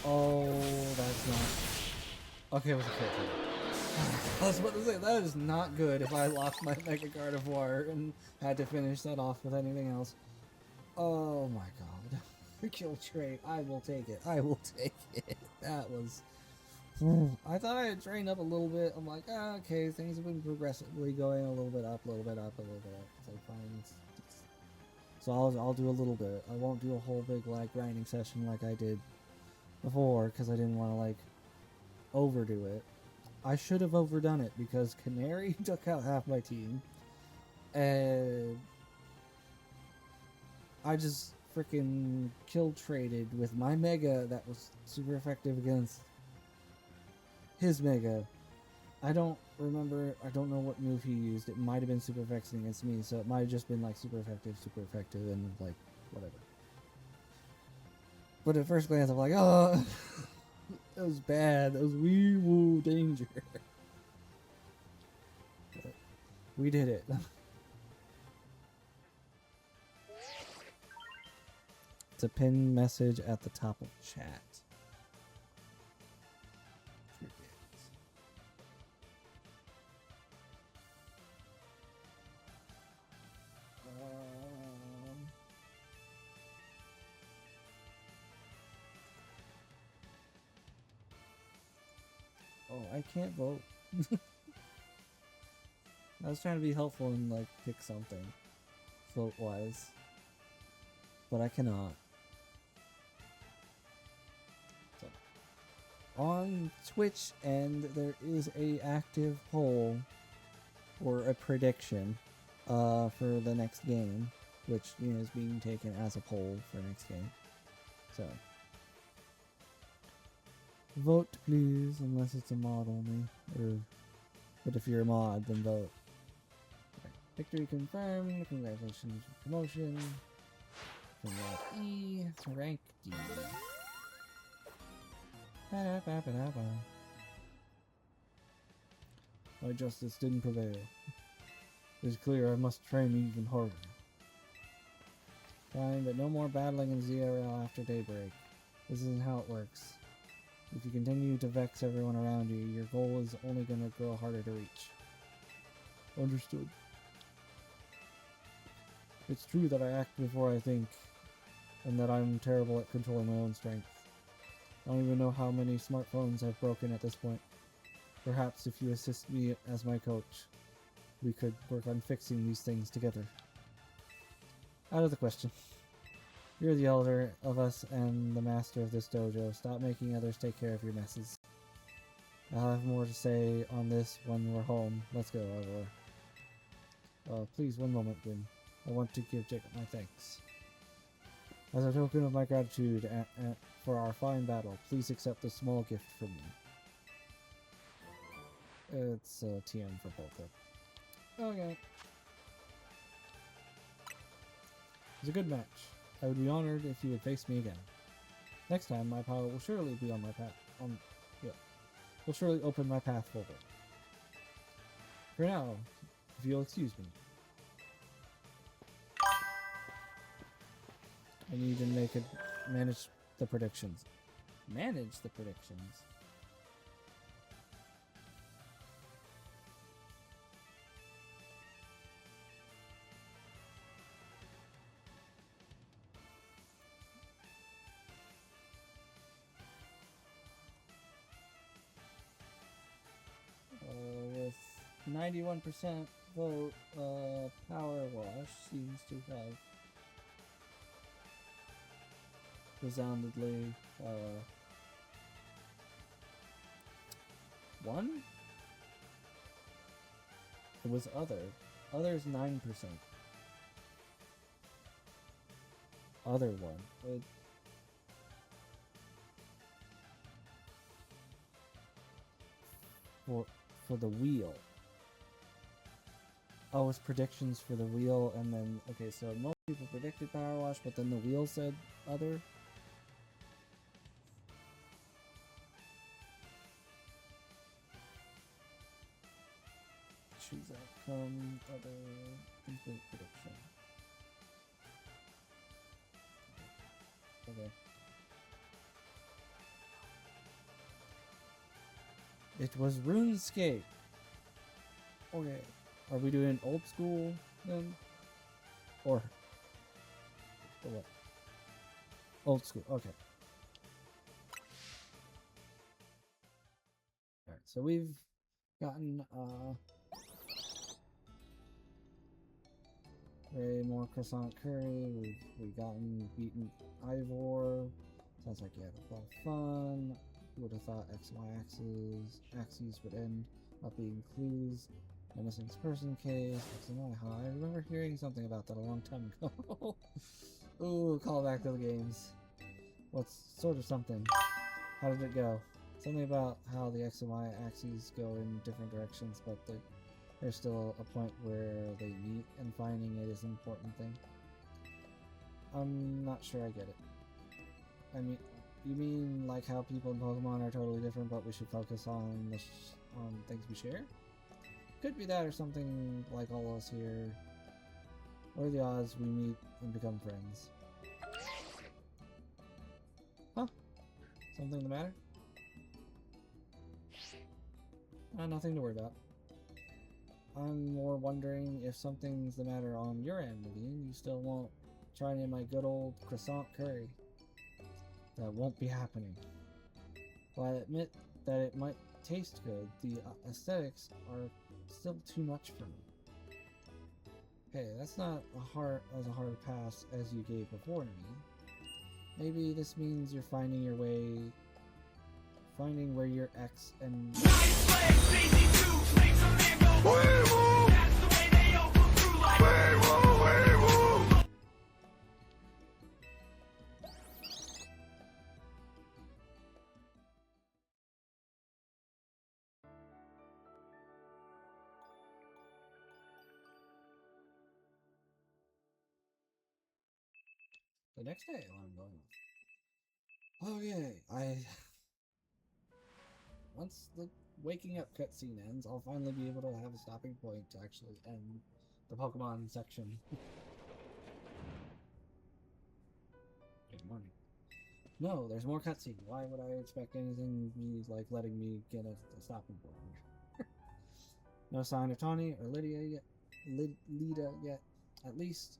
Oh, that's not... Okay, it was a crit. I was about to say, that is not good if I lost my Mega Gardevoir and had to finish that off with anything else. Oh my god. Kill trait. I will take it. I will take it. That was... I thought I had trained up a little bit. I'm like, ah, okay, things have been progressively going a little bit up, a little bit up, a little bit up. It's like, fine. So I'll do a little bit. I won't do a whole big, like, grinding session like I did before, because I didn't want to, like, overdo it. I should have overdone it, because Canary took out half my team, and I just freaking kill traded with my Mega that was super effective against his Mega. I don't remember, I don't know what move he used. It might have been super effective against me, so it might have just been like super effective, and like, whatever. But at first glance, I'm like, oh, that was bad. That was wee-woo danger. But we did it. It's a pinned message at the top of chat. Oh, I can't vote. I was trying to be helpful and like pick something vote-wise, but I cannot. So, on Twitch, and there is a active poll or a prediction for the next game, which is being taken as a poll for next game. So. Vote, please, unless it's a mod only. But if you're a mod, then vote. Right. Victory confirmed. Congratulations for promotion. From rank E to rank D. Ba-da-ba-ba-da-ba. My justice didn't prevail. It is clear I must train even harder. Fine, but no more battling in ZRL after daybreak. This isn't how it works. If you continue to vex everyone around you, your goal is only going to grow harder to reach. Understood. It's true that I act before I think, and that I'm terrible at controlling my own strength. I don't even know how many smartphones I've broken at this point. Perhaps if you assist me as my coach, we could work on fixing these things together. Out of the question. You're the elder of us and the master of this dojo. Stop making others take care of your messes. I'll have more to say on this when we're home. Let's go, Ivor. Please, one moment, Gwyn. I want to give Jacob my thanks. As a token of my gratitude for our fine battle, please accept this small gift from me. It's a TM for Polka. Okay. It was a good match. I would be honored if you would face me again. Next time, my power will surely be on my path. Will surely open my path forward. For now, if you'll excuse me, I need to manage the predictions. Manage the predictions. With 91% vote, Power Wash seems to have resoundingly won? It was Other. Other's 9%. other one. For the wheel. Oh, it's predictions for the wheel, and then okay, so most people predicted Power Wash, but then the wheel said other. Choose outcome, other, complete prediction. Okay. It was RuneScape. Okay. Are we doing old school then? Or what? Old school, okay. Alright, so we've gotten way more croissant curry, we've gotten beaten Ivor. Sounds like you had a lot of fun. Who would have thought X and Y axes would end up being clues? A missing person case, X and Y. I remember hearing something about that a long time ago. Ooh, call back to the games. What's sort of something? How did it go? Something about how the X and Y axes go in different directions, but there's still a point where they meet, and finding it is an important thing. I'm not sure I get it. I mean, you mean like how people in Pokemon are totally different, but we should focus on on things we share? Could be that, or something like all of us here. What are the odds we meet and become friends? Huh? Something the matter? Nothing to worry about. I'm more wondering if something's the matter on your end, Nadine. You still won't try any of my good old croissant curry. That won't be happening. While I admit that it might taste good, the aesthetics are still too much for me. Hey, that's not as hard a pass as you gave before to me. Maybe this means you're finding where your ex and the next day I'm going with. Okay, once the waking up cutscene ends, I'll finally be able to have a stopping point to actually end the Pokemon section. Good morning. No, there's more cutscene. Why would I expect anything be like letting me get a stopping point here? No sign of Tawny or Lida yet. At least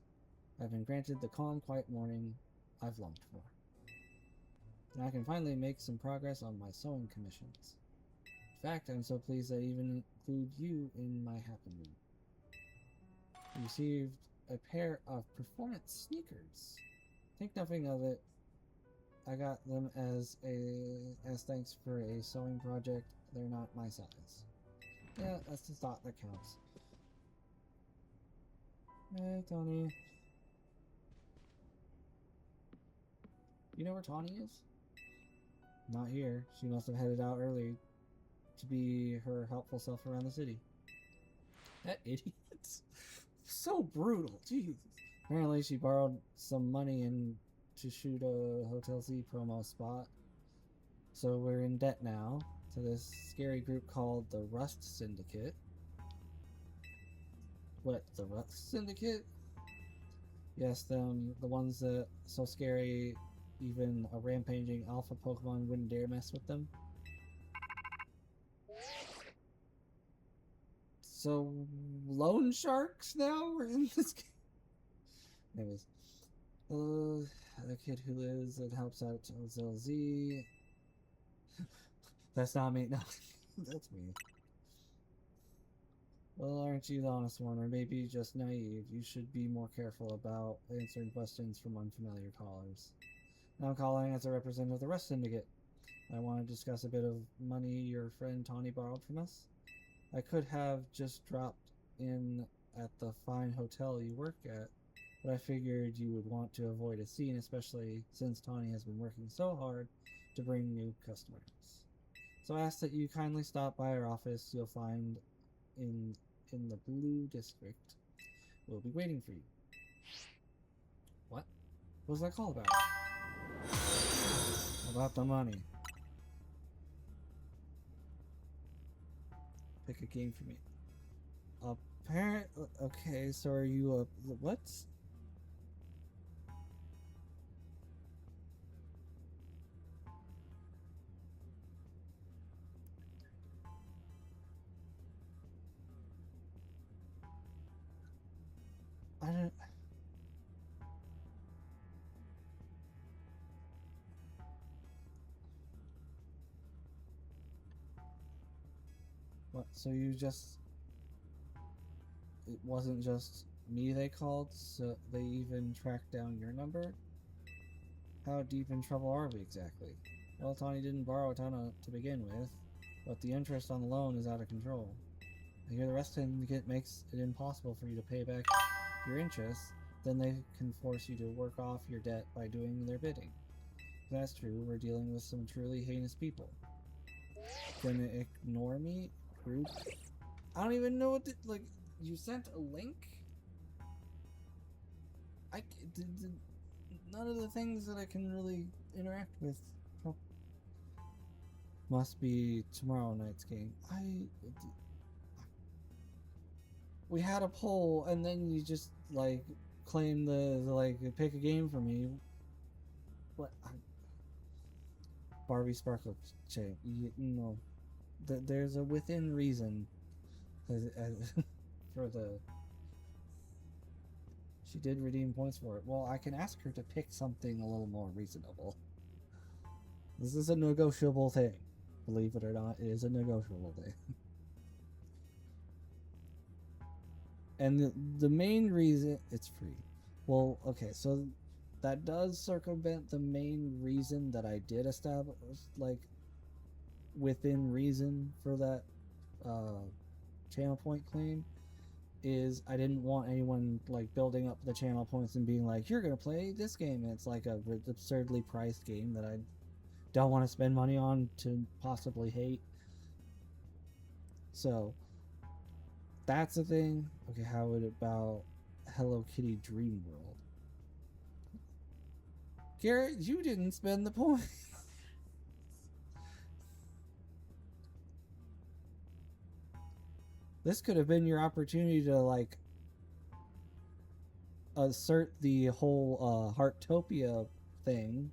I've been granted the calm, quiet morning I've longed for. And I can finally make some progress on my sewing commissions. In fact, I'm so pleased I even include you in my happening. You received a pair of performance sneakers. Think nothing of it. I got them as thanks for a sewing project. They're not my size. Yeah, that's the thought that counts. Hey, Tony. You know where Tawny is? Not here. She must have headed out early to be her helpful self around the city. That idiot. So brutal. Jesus. Apparently she borrowed some money to shoot a Hotel Z promo spot. So we're in debt now to this scary group called the Rust Syndicate. What, the Rust Syndicate? Yes, them, the ones that so scary even a rampaging alpha Pokemon wouldn't dare mess with them. So, loan sharks now are in this game? Anyways. The kid who lives and helps out LZ. That's not me, no. That's me. Well, aren't you the honest one, or maybe just naive? You should be more careful about answering questions from unfamiliar callers. Now I'm calling as a representative of the Rust Syndicate. I want to discuss a bit of money your friend Tawny borrowed from us. I could have just dropped in at the fine hotel you work at, but I figured you would want to avoid a scene, especially since Tawny has been working so hard to bring new customers. So I ask that you kindly stop by our office. You'll find in the Blue District. We'll be waiting for you. What? What was that call about? About the money. Pick a game for me. Okay, so are you a... What? I don't... What, so you just... It wasn't just me they called, so they even tracked down your number? How deep in trouble are we exactly? Well, Tawny didn't borrow a ton to begin with, but the interest on the loan is out of control. I hear the rest syndicate makes it impossible for you to pay back your interest, then they can force you to work off your debt by doing their bidding. If that's true, we're dealing with some truly heinous people. Gonna ignore me? Group? I don't even know what to, like, you sent a link? None of the things that I can really interact with. Oh. Must be tomorrow night's game. We had a poll, and then you just, like, claim like, pick a game for me. What? Barbie Sparkle Chain. You know, there's a within reason for the... She did redeem points for it. Well, I can ask her to pick something a little more reasonable. This is a negotiable thing. Believe it or not, it is a negotiable thing. And the main reason... It's free. Well, okay, so that does circumvent the main reason that I did establish, like, within reason for that channel point claim, is I didn't want anyone, like, building up the channel points and being like, you're gonna play this game, and it's like a absurdly priced game that I don't want to spend money on to possibly hate. So that's a thing. Okay, how about Hello Kitty Dream World? Garrett, you didn't spend the points. This could have been your opportunity to, like, assert the whole Heartopia thing.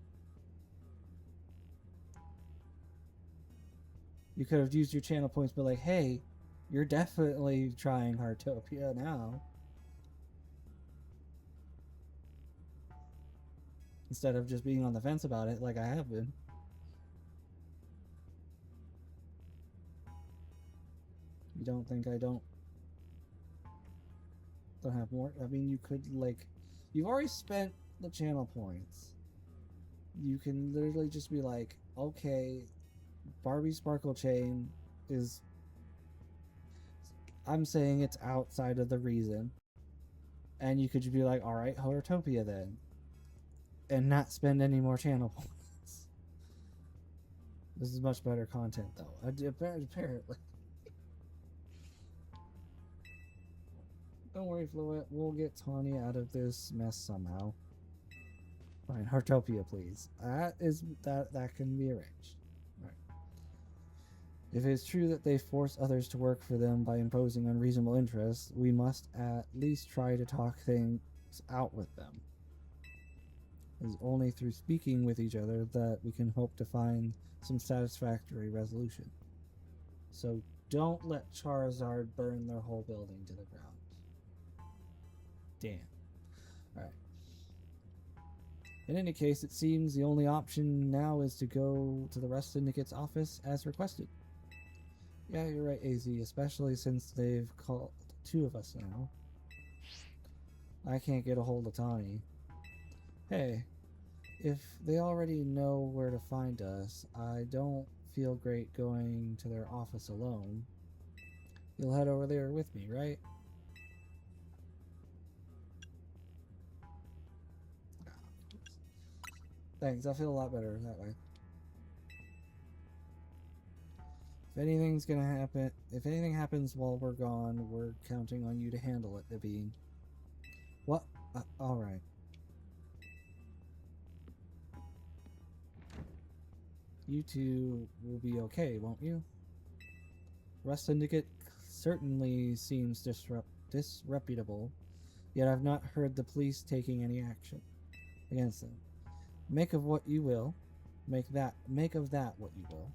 You could have used your channel points, but like, hey, you're definitely trying Heartopia now. Instead of just being on the fence about it like I have been. You don't think I don't have more? I mean, you could, like, you've already spent the channel points. You can literally just be like, okay, Barbie Sparkle Chain is... I'm saying it's outside of the reason. And you could just be like, alright, Heartopia then. And not spend any more channel points. This is much better content, though. Apparently. Don't worry, Fluent. We'll get Tawny out of this mess somehow. Fine, Heartopia, please. That can be arranged. Right. If it is true that they force others to work for them by imposing unreasonable interests, we must at least try to talk things out with them. It is only through speaking with each other that we can hope to find some satisfactory resolution. So don't let Charizard burn their whole building to the ground. Damn. Alright. In any case, it seems the only option now is to go to the Rest Syndicate's office as requested. Yeah, you're right, AZ, especially since they've called 2 of us now. I can't get a hold of Tawny. Hey, if they already know where to find us, I don't feel great going to their office alone. You'll head over there with me, right? Thanks, I feel a lot better that way. If anything's gonna happen, if anything happens while we're gone, we're counting on you to handle it, Naveen. What? Alright. You two will be okay, won't you? Rust Syndicate certainly seems disreputable, yet I've not heard the police taking any action against them. Make of what you will. Make of that what you will.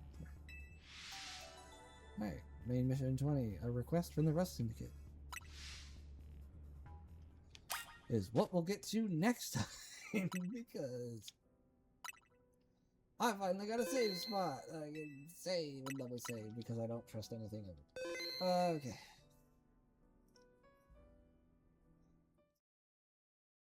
Right. Main mission 20. A request from the Rust Syndicate. Is what we'll get to next time because I finally got a save spot. I can save and double save because I don't trust anything of it. Okay.